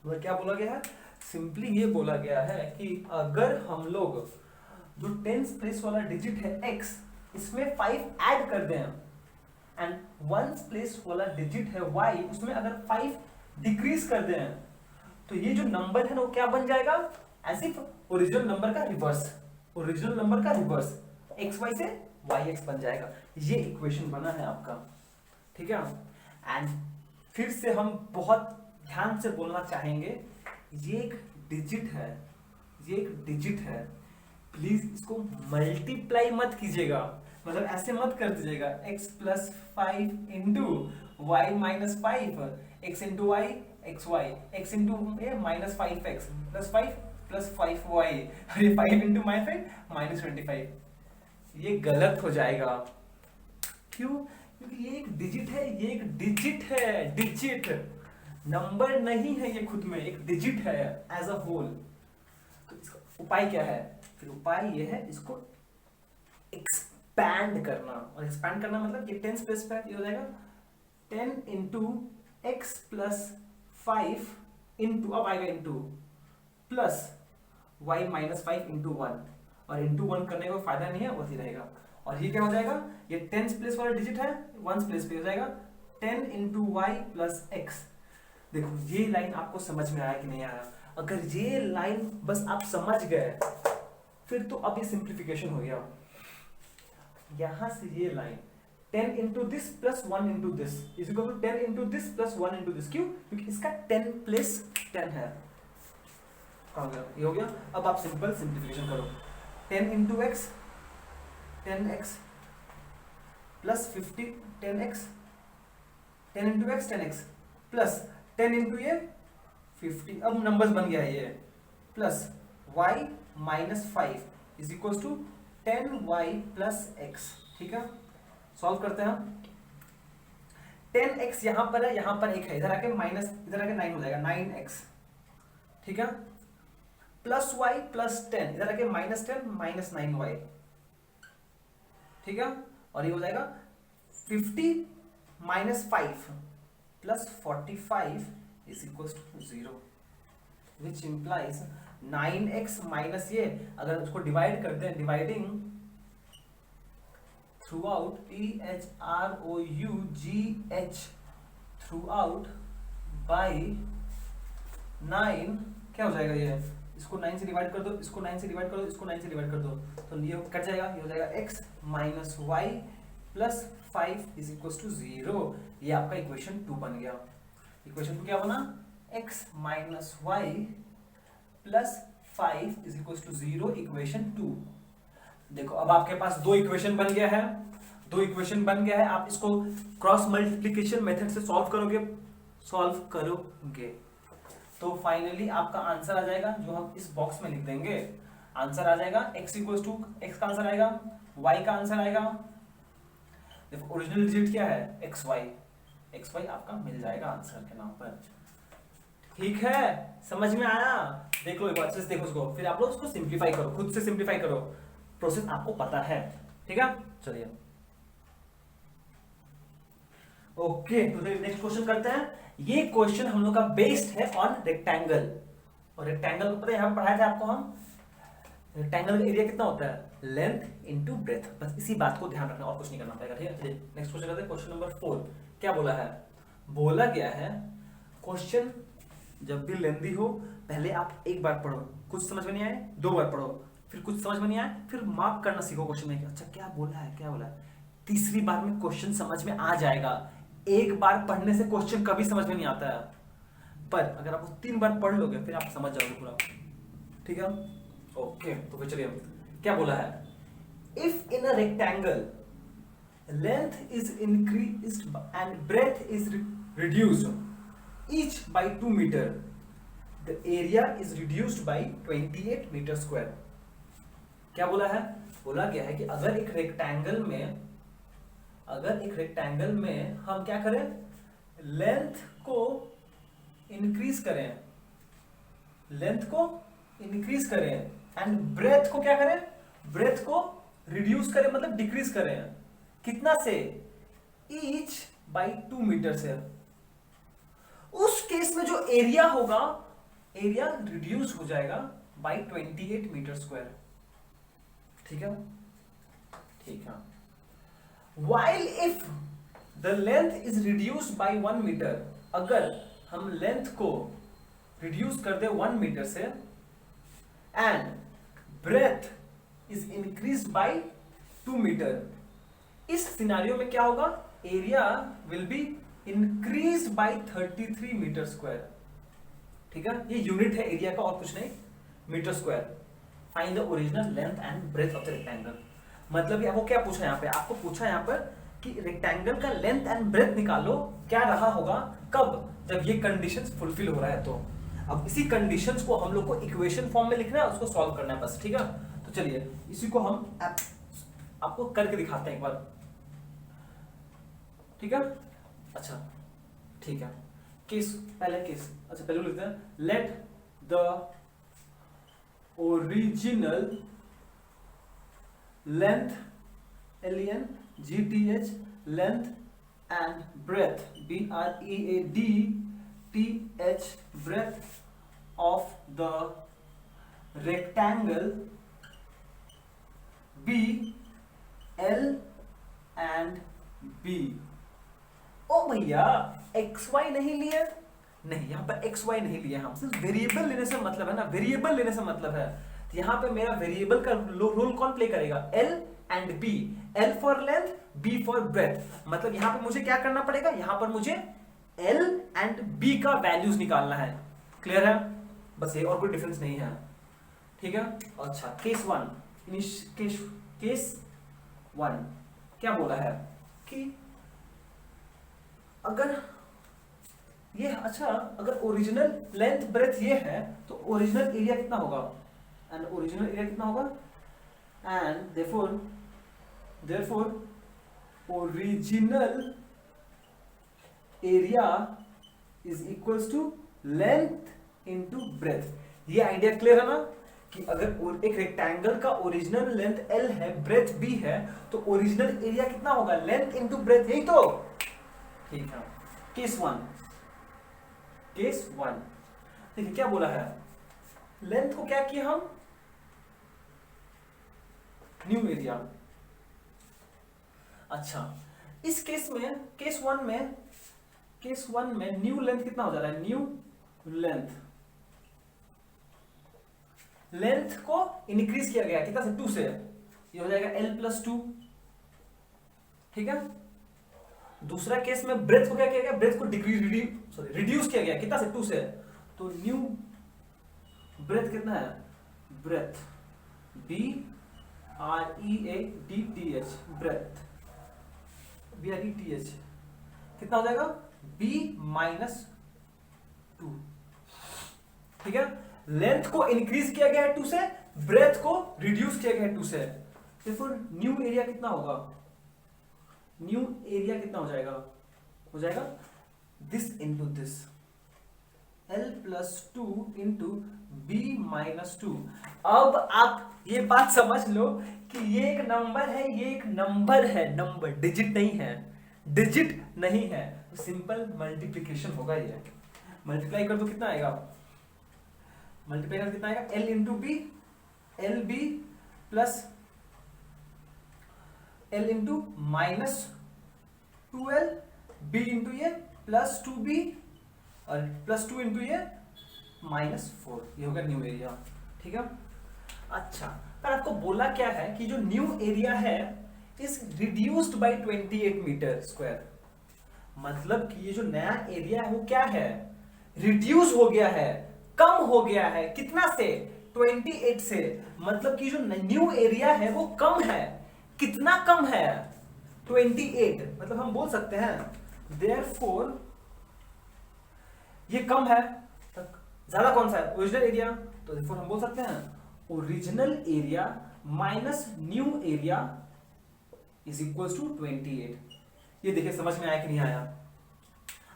मतलब क्या बोला गया है, सिंपली ये बोला गया है कि अगर हम लोग जो 10th प्लेस वाला डिजिट है x, इसमें 5 ऐड कर दें, एंड 1st प्लेस वाला डिजिट है y, उसमें अगर 5 डिक्रीज कर दें, तो ये जो नंबर है ना वो क्या बन जाएगा, एज इफ ओरिजिनल नंबर का रिवर्स, ओरिजिनल नंबर का रिवर्स, xy से yx बन जाएगा। ये इक्वेशन बना है आपका। ठीक है, एंड फिर से हम बहुत ध्यान से बोलना चाहेंगे, ये एक डिजिट है, ये एक डिजिट है, प्लीज इसको मल्टीप्लाई मत कीजिएगा, मतलब ऐसे मत कर दीजिएगा x plus 5 into y minus 5, x into y, x y, x into a minus 5x plus 5 plus 5y, अरे 5 इंटू माइनस 25। ये गलत हो जाएगा। क्यों? क्योंकि ये एक डिजिट है, ये एक डिजिट है, डिजिट नंबर नहीं है ये खुद में, एक डिजिट है एज अ होल। तो इसका उपाय क्या है? फिर उपाय ये है इसको एक्सपैंड करना। और एक्सपैंड करना मतलब ये 10 प्लस 5 ये हो जाएगा 10 इंटू एक्स प्लस 5 इंटू, अब आएगा into plus y minus 5 into 1, और इंटू 1 करने का फायदा नहीं है, वही रहेगा। और ये क्या हो जाएगा? ये 10 प्लेस वाला डिजिट है, 1 प्लेस पे हो जाएगा 10 इंटू वाई प्लस एक्स। देखो ये लाइन आपको समझ में आया कि नहीं आया? अगर ये लाइन बस आप समझ गए फिर तो अब ये सिंप्लीफिकेशन हो गया। यहां से ये line 10 into this plus 1 into this is equal to 10 into this plus 1 into this. क्यों? क्योंकि इसका 10 प्लस 10 है। ये हो गया। अब आप सिंपल सिंप्लीफिकेशन करो। 10 into x 10x plus 50 10x, 10 into x 10x plus 10 into ये 50, अब नंबर्स बन गया है ये, plus y minus 5 is equal to 10y plus x। ठीक है, सॉल्व करते हैं हम। 10x यहां पर है, यहां पर 1 है, इधर आके माइनस, इधर आके 9 हो जाएगा 9x। ठीक है, प्लस y प्लस 10 इधर आके माइनस 10 माइनस 9y। ठीक है, और ये हो जाएगा 50 minus 5 plus 45 is equal to 0, which implies 9x minus ये, अगर उसको डिवाइड करते हैं, dividing throughout THROUGH throughout by 9, क्या हो जाएगा ये? इसको 9 से डिवाइड कर दो, इसको 9 से डिवाइड कर दो, इसको 9 से डिवाइड कर दो, तो ये कट जाएगा, ये हो जाएगा x minus y plus 5 is equal to 0। ये आपका इक्वेशन 2 बन गया। इक्वेशन 2 क्या बना? x minus y plus 5 is equal to 0, equation 2। देखो अब आपके पास दो इक्वेशन बन गया है, दो इक्वेशन बन गया है। आप इसको क्रॉस मल्टीप्लिकेशन मेथड से सॉल्व करोगे तो फाइनली आपका आंसर आ जाएगा, जो हम इस बॉक्स में लिख देंगे। आंसर आ जाएगा x इक्वल टू एक्स का आंसर आएगा, y का आंसर आएगा। देखो ओरिजिनल डिजिट क्या है? xy आपका मिल जाएगा आंसर के नाम पर। ठीक है, समझ में आया? देख लो एक बार अच्छे से देखो उसको, फिर आप लोग उसको सिंप्लीफाई करो, खुद से सिंप्लीफाई करो, प्रोसेस आपको पता है। ठीक है, चलिए ओके, तो नेक्स्ट क्वेश्चन करते हैं। ये क्वेश्चन हम लोग का बेस्ड है ऑन रेक्टेंगल, और रेक्टेंगल को पता है यहां पढ़ाया था आपको हम, रेक्टेंगल का एरिया कितना होता है? Length into breath. बस इसी बात को ध्यान रखना, और कुछ नहीं करना पड़ेगा। ठीक है, नेक्स्ट क्वेश्चन करते हैं। क्वेश्चन नंबर 4 क्या बोला है? बोला गया है क्वेश्चन जब भी लेंथी हो पहले आप एक बार पढ़ो, कुछ समझ में नहीं आए 2 बार पढ़ो, फिर कुछ समझ में नहीं आए फिर मार्क करना सीखो क्वेश्चन में, अच्छा क्या बोला है, क्या बोला है। तीसरी बार में क्वेश्चन समझ में आ जाएगा। एक बार पढ़ने से क्वेश्चन कभी समझ में नहीं आता है, पर अगर आप 3 बार पढ़ लोगे फिर आप समझ जाओगे पूरा। ठीक है, ओके, तो फिर चलिए क्या बोला है? If in a rectangle length is increased and breadth is reduced each by 2 metre, the area is reduced by 28 metre square. क्या बोला है? बोला गया है कि अगर एक रेक्टेंगल में हम क्या करें? लेंथ को इंक्रीज करें एंड ब्रेथ को क्या करें? ब्रेथ को रिड्यूस करें, मतलब डिक्रीज करें। कितना से? ईच बाई 2 मीटर से। उस केस में जो एरिया होगा, एरिया रिड्यूस हो जाएगा बाई 28 मीटर स्क्वायर। ठीक है, ठीक है। While if the length is reduced by 1 metre, अगर हम लेंथ को रिड्यूस कर दे 1 मीटर से, and breadth is increased by 2 metre, इस सिनारियो में क्या होगा? Area will be increased by 33 metre square. ठीक है, ये यूनिट है एरिया का और कुछ नहीं, metre square. Find the original length and breadth of the rectangle. मतलब आपको क्या पूछा यहाँ पे? आपको पूछा यहाँ पर कि रेक्टेंगल का लेंथ एंड ब्रेथ निकालो, क्या रहा होगा कब? जब ये कंडीशंस फुलफिल हो रहा है तो अब इसी कंडीशंस को हम लोग को इक्वेशन फॉर्म में लिखना है, उसको सॉल्व करना है बस, ठीक है। तो चलिए इसी को हम आपको करके दिखाते हैं एक बार, ठीक है। अच्छा ठीक है, केस पहले केस, अच्छा पहले लिखते हैं, let the original length LENGTH length and breadth BREADTH breadth of the rectangle BL and B। ओ भैया XY नहीं लिया, नहीं यहाँ पर XY नहीं लिया, हम सिर्फ वेरिएबल लेने से मतलब है ना, वेरिएबल लेने से मतलब है। तो यहाँ पे मेरा वेरिएबल का रोल कौन प्ले करेगा, L and B, L for length, B for breadth. मतलब यहाँ पे मुझे क्या करना पड़ेगा, यहाँ पर मुझे L एंड B का वैल्यूज निकालना है। क्लियर है, बस ये, और कोई डिफरेंस नहीं है, ठीक है। अच्छा केस वन, केस वन क्या बोला है कि अगर ये, अच्छा अगर ओरिजिनल लेंथ ब्रेथ ये है तो ओरिजिनल एरिया कितना होगा, एंड ओरिजिनल एरिया कितना होगा, and therefore original area is equals to length into breadth। ये आइडिया क्लियर है ना, कि अगर एक रेक्टेंगल का ओरिजिनल लेंथ L है, ब्रेथ B है, तो ओरिजिनल एरिया कितना होगा, लेंथ इंटू ब्रेथ, यही तो, ठीक है। केस वन देखिए क्या बोला है, लेंथ को क्या किया हम, न्यू एरिया। अच्छा इस केस में, केस वन में न्यू लेंथ कितना हो जा रहा है, न्यू लेंथ को इंक्रीज किया गया कितना से, 2 से, ये हो जाएगा L+2, ठीक है। दूसरा केस में ब्रेथ को क्या किया गया, ब्रेथ को रिड्यूस किया गया कितना से, 2 से, तो न्यू ब्रेथ कितना है, ब्रेथ BREADTH ब्रेथ, BRETH कितना हो जाएगा, B-2, ठीक है। लेंथ को इंक्रीज किया गया है 2 से, ब्रेथ को रिड्यूस किया गया है 2 से, तो फिर न्यू एरिया कितना होगा, न्यू एरिया कितना हो जाएगा this into this, L+2 into B-2। अब आप ये बात समझ लो कि ये एक नंबर है, ये एक नंबर है, नंबर, डिजिट नहीं है, तो सिंपल मल्टीप्लिकेशन होगा। ये मल्टीप्लाई कर दो कितना आएगा, L into B, LB plus L into -2L, B into ये प्लस 2B और +2 इंटू ये -4, ये होगा न्यू एरिया, ठीक है। अच्छा पर आपको बोला क्या है कि जो न्यू एरिया है is reduced by 28 metre square, मतलब कि ये जो नया एरिया है वो क्या है, रिड्यूस हो गया है, कम हो गया है, कितना से, 28 से। मतलब कि जो न्यू एरिया है वो कम है, कितना कम है, 28। मतलब हम बोल सकते हैं therefore ये कम है, ज्यादा कौन सा है, ओरिजिनल एरिया, तो therefore हम बोल सकते हैं original area minus new area is equal to 28। ये देखिए समझ में आया कि नहीं आया,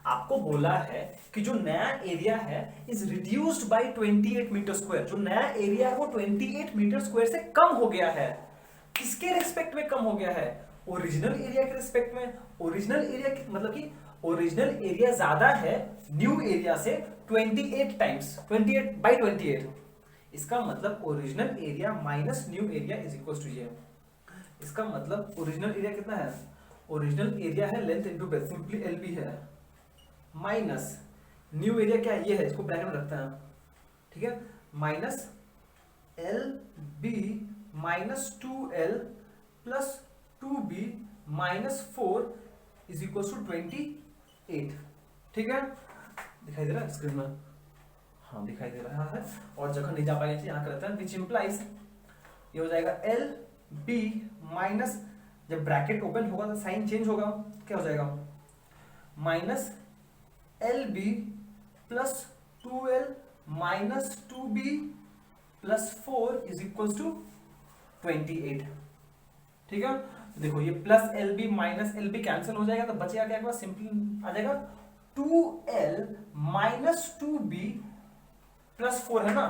आपको बोला है कि जो नया एरिया है is reduced by 28 metre square, जो नया एरिया है वो 28 मीटर स्क्वायर से कम हो गया है। किसके रिस्पेक्ट में कम हो गया है, ओरिजिनल एरिया के रिस्पेक्ट में। ओरिजिनल एरिया मतलब कि ओरिजिनल एरिया ज्यादा है न्यू एरिया से 28 टाइम्स, 28 बाय 28। इसका मतलब original area minus new area is equal to ये। इसका मतलब ओरिजिनल एरिया कितना है, ओरिजिनल एरिया है length into breadth, simply LB है, माइनस न्यू एरिया क्या है, ये है, इसको ब्रैकेट में रखते हैं, ठीक है, minus LB minus 2L plus 2B minus 4 is equal to 28। ठीक है, दिखाई दे रहा है स्क्रीन में, हाँ दिखाई दे रहा है, और जगह नहीं जा पाई थी यहाँ करते हैं, विच इम्प्लाइज ये हो जाएगा LB माइनस, जब ब्रैकेट ओपन होगा तो साइन चेंज होगा, क्या हो जाएगा, minus L B plus 2L minus 2B plus 4 is equal to 28। ठीक है, देखो ये plus L B minus L B cancel हो जाएगा, तो बचेगा क्या, सिंपल आ जाएगा 2L माइनस 2B प्लस 4 है ना,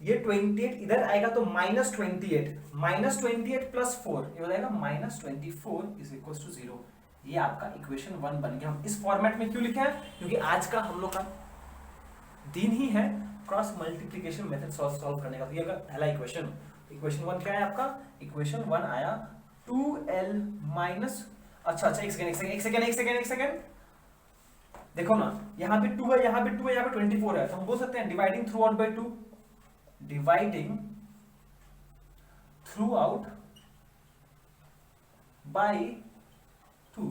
ये 28 इधर आएगा तो माइनस 28 प्लस 4 ये हो जाएगा माइनस 24 इज इक्वल टू 0। ये आपका इक्वेशन 1 बन गया। हम इस फॉर्मेट में क्यों लिखे हैं, क्योंकि आज का हम लोग का दिन ही है क्रॉस मल्टीप्लिकेशन मेथड सॉल्व करने का। तो ये अगर पहला इक्वेशन, इक्वेशन 1 क्या है आपका, इक्वेशन 1 आया 2L माइनस, अच्छा एक सेकेंड देखो ना, यहाँ पे 2 है, यहाँ पे 2 है, यहाँ पे 24 है, तो हम बोल सकते हैं dividing throughout by 2, dividing throughout by 2।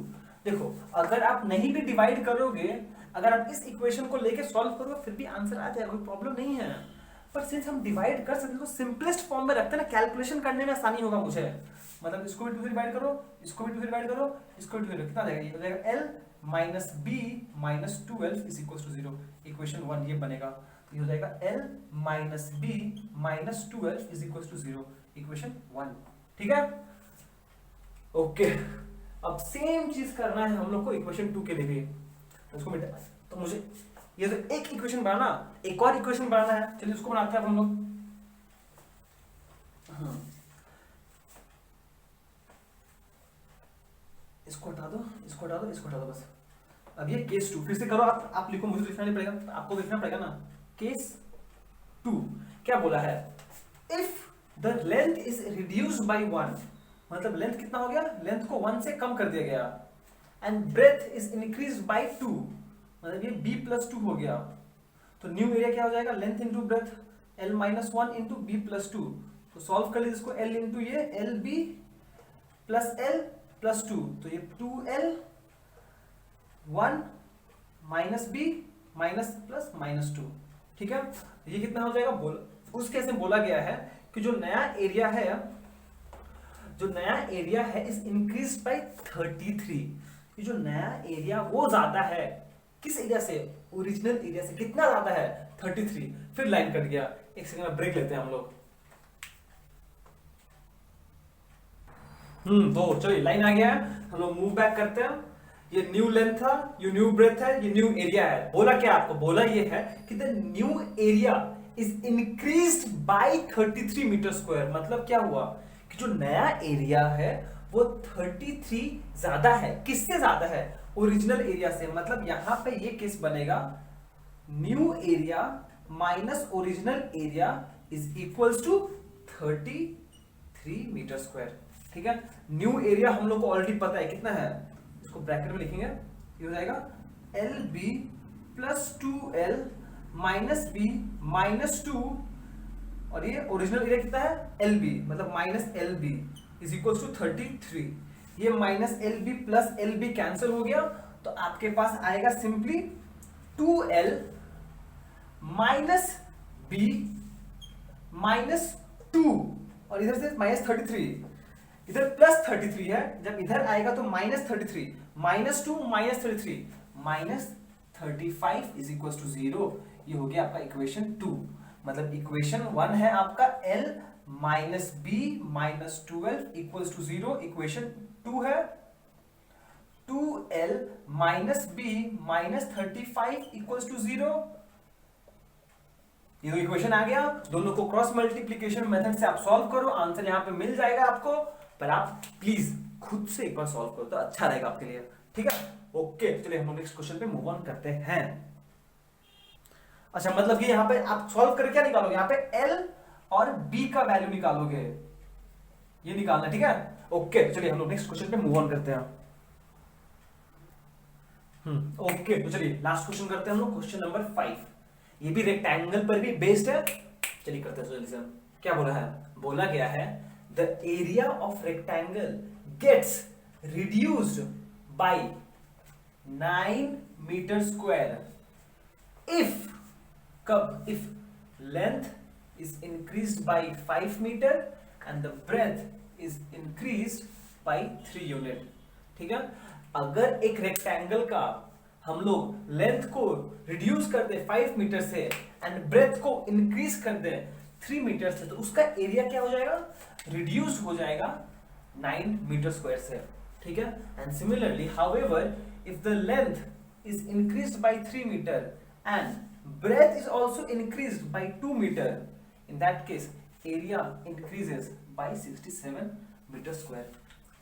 देखो अगर आप नहीं भी डिवाइड करोगे, अगर आप इस इक्वेशन को लेके सॉल्व करोगे फिर भी आंसर आ जाएगा, कोई प्रॉब्लम नहीं है। पर सिंस हम डिवाइड कर सकते हैं तो सिंपलेस्ट फॉर्म में रखते हैं ना, कैलकुलेशन करने में आसानी होगा मुझे। मतलब इसको भी 2 से डिवाइड करो, इसको भी 2 से डिवाइड करो, इसको भी 2 से, कितना आ जाएगा, ये हो जाएगा L minus B minus 12 is equal to 0। Equation 1 ये बनेगा, तो ये हो जाएगा L minus B minus 12 is equal to 0, equation 1। ठीक है, ओके। अब सेम चीज करना है हम लोग को इक्वेशन 2 के लिए भी, उसको मिटा, तो मुझे ये तो एक इक्वेशन बनाना, एक और इक्वेशन बनाना है, चलिए उसको बनाते हैं अब हम लोग। इसको हटा दो, इसको हटा दो, इसको हटा दो बस। अब ये केस 2 फिर से करो, आप लिखो, मुझे लिखना नहीं पड़ेगा, आपको लिखना पड़ेगा ना। केस 2 क्या बोला है, if the length is reduced bye 1, मतलब लेंथ कितना हो गया, लेंथ को 1 से कम कर दिया गया, and breadth is increase by 2, मतलब ये b प्लस 2 हो गया, तो न्यू एरिया क्या हो जाएगा, length into breadth l minus 1 into B plus 2। तो सॉल्व कर लीजिए इसको, l इंटू ये L B plus L plus 2, तो ये 2L 1 minus B minus plus minus 2। ठीक है, ये कितना हो जाएगा, उस केस में बोला गया है कि जो नया एरिया है इज इंक्रीज बाय 33। ये जो नया एरिया वो ज्यादा है किस एरिया से, ओरिजिनल एरिया से, कितना ज्यादा है, 33। फिर लाइन कट गया, एक सेकंड में ब्रेक लेते हैं हम लोग। तो चलिए लाइन आ गया है, हम लोग मूव बैक करते हैं। ये न्यू लेंथ था, ये न्यू ब्रेथ है, ये न्यू एरिया है। बोला क्या आपको, बोला ये है कि the new area is increased by 33 metre square. मतलब क्या हुआ कि जो नया एरिया है वो 33 ज्यादा है, किससे ज्यादा है, ओरिजिनल एरिया से। मतलब यहां पे ये केस बनेगा, new area minus original area is equals to 33 metre square. ठीक है, न्यू एरिया हम लोग को ऑलरेडी पता है कितना है, इसको ब्रैकेट में लिखेंगे, ये हो जाएगा L B plus 2L minus B minus 2, और ये ओरिजिनल एरिया कितना है, एल बी, मतलब minus L B is equal to 33। ये minus L B plus L B cancel हो गया, तो आपके पास आएगा simply 2L minus B minus 2, और इधर से माइनस 33, इधर प्लस 33 है, जब इधर आएगा तो minus 33, minus 2 minus 33 minus 35 is equal to 0। ये हो गया आपका इक्वेशन 2। मतलब इक्वेशन 1 है आपका L minus B minus 12 equal to 0। Equation 2 है 2L minus B minus 35 equal to 0। ये दो इक्वेशन आ गया, दोनों को क्रॉस मल्टीप्लिकेशन मेथड से आप सॉल्व करो, आंसर यहां पे मिल जाएगा आपको। पर आप प्लीज खुद से एक बार सॉल्व करो तो अच्छा रहेगा आपके लिए। ठीक है, ओके, चलिए हम नेक्स्ट क्वेश्चन पे मूव ऑन करते हैं। अच्छा, मतलब कि यहां पे आप सॉल्व करके क्या निकालोगे, यहां पे L और B का वैल्यू निकालोगे, ये निकालना। ठीक है, ओके, चलिए हम लोग नेक्स्ट क्वेश्चन पे मूव ऑन करते हैं। ओके, तो चलिए लास्ट क्वेश्चन करते हैं हम लोग, क्वेश्चन नंबर 5। ये भी रेक्टेंगल पर भी बेस्ड है। चलिए करते हैं जल्दी से। क्या बोला है, बोला गया है the area of rectangle gets reduced by 9 metre square if, कब, if length is increased by 5 metre and the breadth is increased by 3 unit. ठीक है, अगर एक रेक्टेंगल का हम लोग लेंथ को रिड्यूस कर दे 5 मीटर से एंड ब्रेथ को इंक्रीज कर दे 3 मीटर से, तो उसका एरिया क्या हो जाएगा, रिड्यूस हो जाएगा 9 मीटर स्क्वायर से, ठीक है। And similarly however if the length is increased by 3 metre and breadth is also increased by 2 meter, in that case area increases by 67 meter square।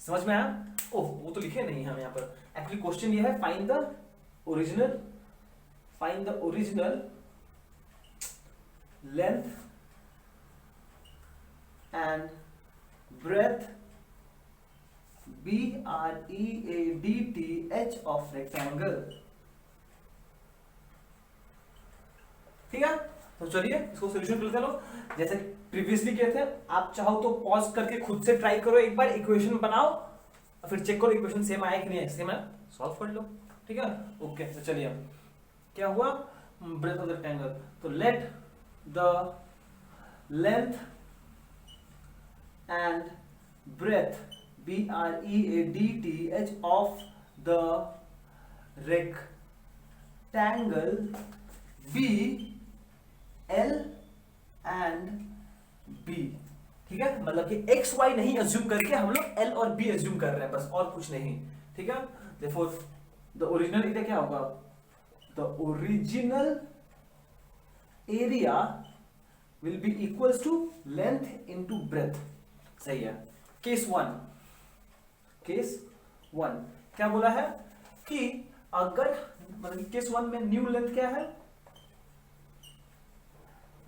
समझ में आया? ओह वो तो लिखे नहीं हम यहाँ पर, एक्चुअली क्वेश्चन ये है find the original length and breadth BREADTH of rectangle, ठीक है। तो चलिए इसको सॉल्यूशन कर लेते हैं लोग, जैसे प्रीवियसली किए थे। आप चाहो तो पॉज करके खुद से ट्राई करो, एक बार इक्वेशन बनाओ और फिर चेक करो इक्वेशन सेम आया कि नहीं है, सेम है सॉल्व कर लो, ठीक है। ओके तो चलिए क्या हुआ, ब्रेथ ऑफ द रेक्टेंगल, तो let the length and breadth BREADTH of the rectangle be L and B, ठीक है। मतलब कि x y नहीं अज्यूम करके हम लोग L और B अज्यूम कर रहे हैं बस, और कुछ नहीं, ठीक है। Therefore the original एरिया क्या होगा, the original area will be equals to length into breadth, सही है। केस वन क्या बोला है कि अगर मतलब केस वन में न्यू लेंथ क्या है,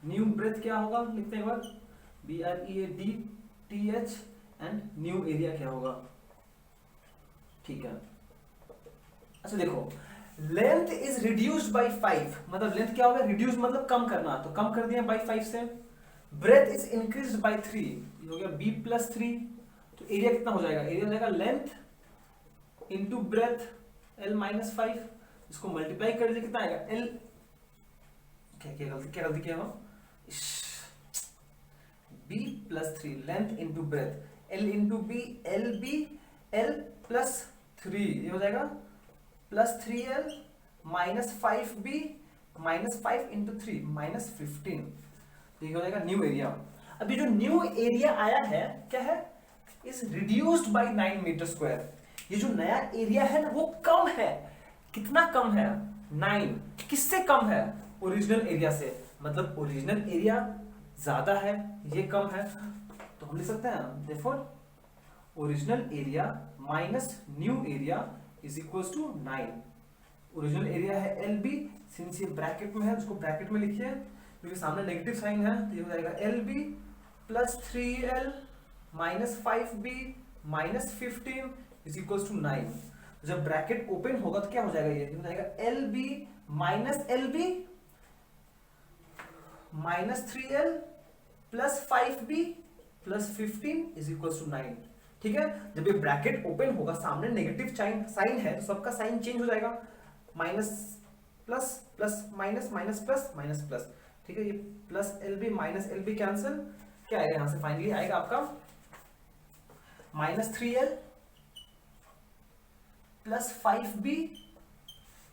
न्यू ब्रेथ क्या होगा, लिखते हैं एक बार BREADTH एंड न्यू एरिया क्या होगा, ठीक है। अच्छा देखो लेंथ इज रिड्यूस्ड बाय 5, मतलब लेंथ क्या होगा, रिड्यूस मतलब कम करना, तो कम कर दिया बाय 5 से। ब्रेथ इज इंक्रीज्ड बाय 3, ये हो गया B+3, तो एरिया कितना हो जाएगा, एरिया हो जाएगा लेंथ इंटू ब्रेथ L-5, इसको मल्टीप्लाई कर दीजिए कितना आएगा L, क्या गलती किया B+3 length into breadth L into B LB L+3, ये हो जाएगा +3L -5B -5 इंटू 3 -15, ये हो जाएगा न्यू एरिया। अभी जो न्यू एरिया आया है क्या है, is reduced by 9 metre square. ये जो नया एरिया है ना वो कम है, कितना कम है, 9, किससे कम है, ओरिजिनल एरिया से, मतलब ओरिजिनल एरिया ज्यादा है, ये कम है, तो हम लिख सकते हैं therefore original area minus new area is equals to 9। Original area है LB, सिंस ये ब्रैकेट में है उसको ब्रैकेट में लिखिए क्योंकि सामने नेगेटिव साइन है, तो ये हो जाएगा LB +3L -5B -15 is equals to 9। जब ब्रैकेट ओपन होगा तो क्या हो जाएगा, ये हो जाएगा LB -LB -3L +5B +15 is equals to 9, ठीक है। जब ये ब्रैकेट ओपन होगा सामने नेगेटिव साइन है तो सबका साइन चेंज हो जाएगा, minus plus plus minus minus plus minus plus, ठीक है। ये +LB -LB कैंसिल, क्या आएगा यहां से फाइनली आएगा आपका -3L +5B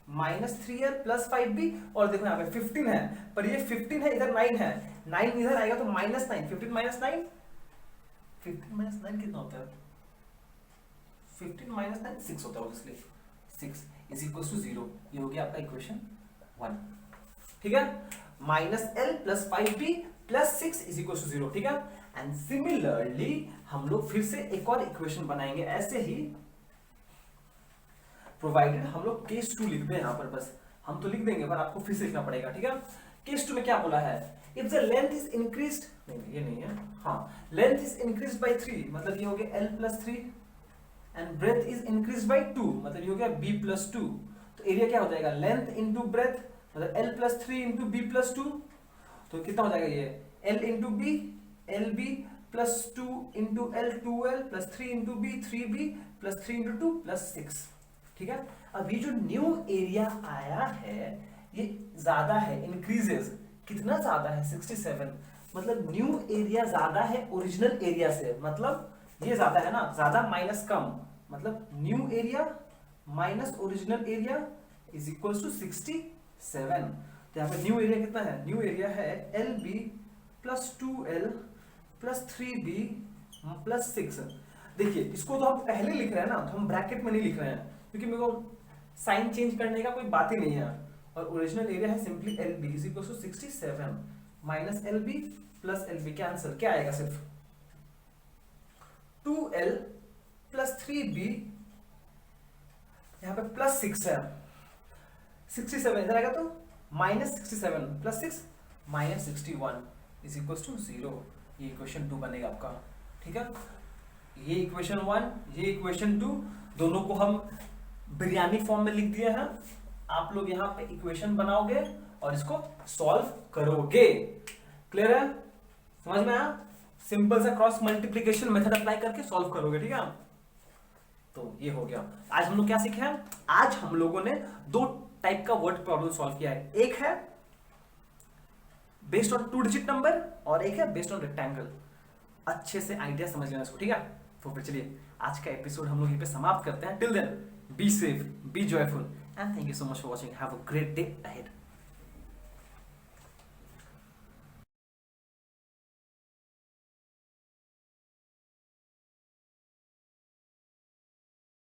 -3L +5B, और देखो यहाँ पे 15 है पर ये 15 है इधर 9 है, 9 इधर आएगा तो -9, 15 -9 कितना होता है, 15 -9 6 होता है, ऑब्वियसली 6 इज इक्वल टू 0। ये हो गया आपका इक्वेशन 1, ठीक है। -L +5B +6 is equal to 0, ठीक है। एंड सिमिलरली हम लोग फिर से एक और इक्वेशन बनाएंगे ऐसे ही, प्रोवाइडेड हम लोग केस 2 लिख दें यहाँ पर, बस हम तो लिख देंगे पर आपको फिर से लिखना पड़ेगा, ठीक है। केस 2 में क्या बोला है, if the length is increased, नहीं ये नहीं है, हाँ, लेंथ इज इंक्रीज्ड बाय 3, मतलब ये हो गया L +3 and breadth is increased by 2, मतलब ये हो गया B+2, तो एरिया क्या हो जाएगा, लेंथ इंटू ब्रेथ मतलब L +3 इंटू B+2, तो कितना हो जाएगा ये L into B LB +2 into L 2L +3 into B 3B +3 into 2 +6, ठीक है। अब ये जो न्यू एरिया आया है ये ज्यादा है, इंक्रीजेस, कितना ज्यादा है 67, मतलब न्यू एरिया ज्यादा है ओरिजिनल एरिया से, मतलब ये ज्यादा है ना, ज्यादा माइनस कम, मतलब new area minus original area is equal to 67। तो यहाँ पे न्यू एरिया कितना है, न्यू एरिया है LB plus 2L plus 3B plus 6। देखिए इसको तो हम पहले लिख रहे हैं ना, तो हम ब्रैकेट में नहीं लिख रहे हैं क्योंकि मेरे को साइन चेंज करने का कोई बात ही नहीं है। और ओरिजिनल एरिया है simply LB is equal to 67 minus LB plus LB का आंसर क्या आएगा, सिर्फ 2L प्लस 3B, यहाँ पे प्लस 6 है, 67 इधर आएगा तो minus 67 plus 6 minus 61 is equal to 0। ये इक्वेशन 2 बनेगा आपका, ठीक है। ये इक्वेशन 1, ये इक्वेशन 2, दोनों को हम बिरयानी फॉर्म में लिख दिए हैं। आप लोग यहाँ पे इक्वेशन बनाओगे और इसको सॉल्व करोगे। क्लियर है, समझ में आया? सिंपल सा क्रॉस मल्टीप्लिकेशन मेथड अप्लाई करके सॉल्व करोगे, ठीक है। तो ये हो गया। आज हम लोग क्या सीखे हैं, आज हम लोगों ने 2 टाइप का वर्ड प्रॉब्लम सॉल्व किया है। एक है बेस्ड ऑन 2 डिजिट नंबर और एक है बेस्ड ऑन रेक्टेंगल। अच्छे से आइडिया समझ लेना इसको, ठीक है। तो फिर चलिए आज का एपिसोड हम लोग यहीं पे समाप्त करते हैं। Till then be safe, be joyful and thank you so much for watching. Have a great day ahead.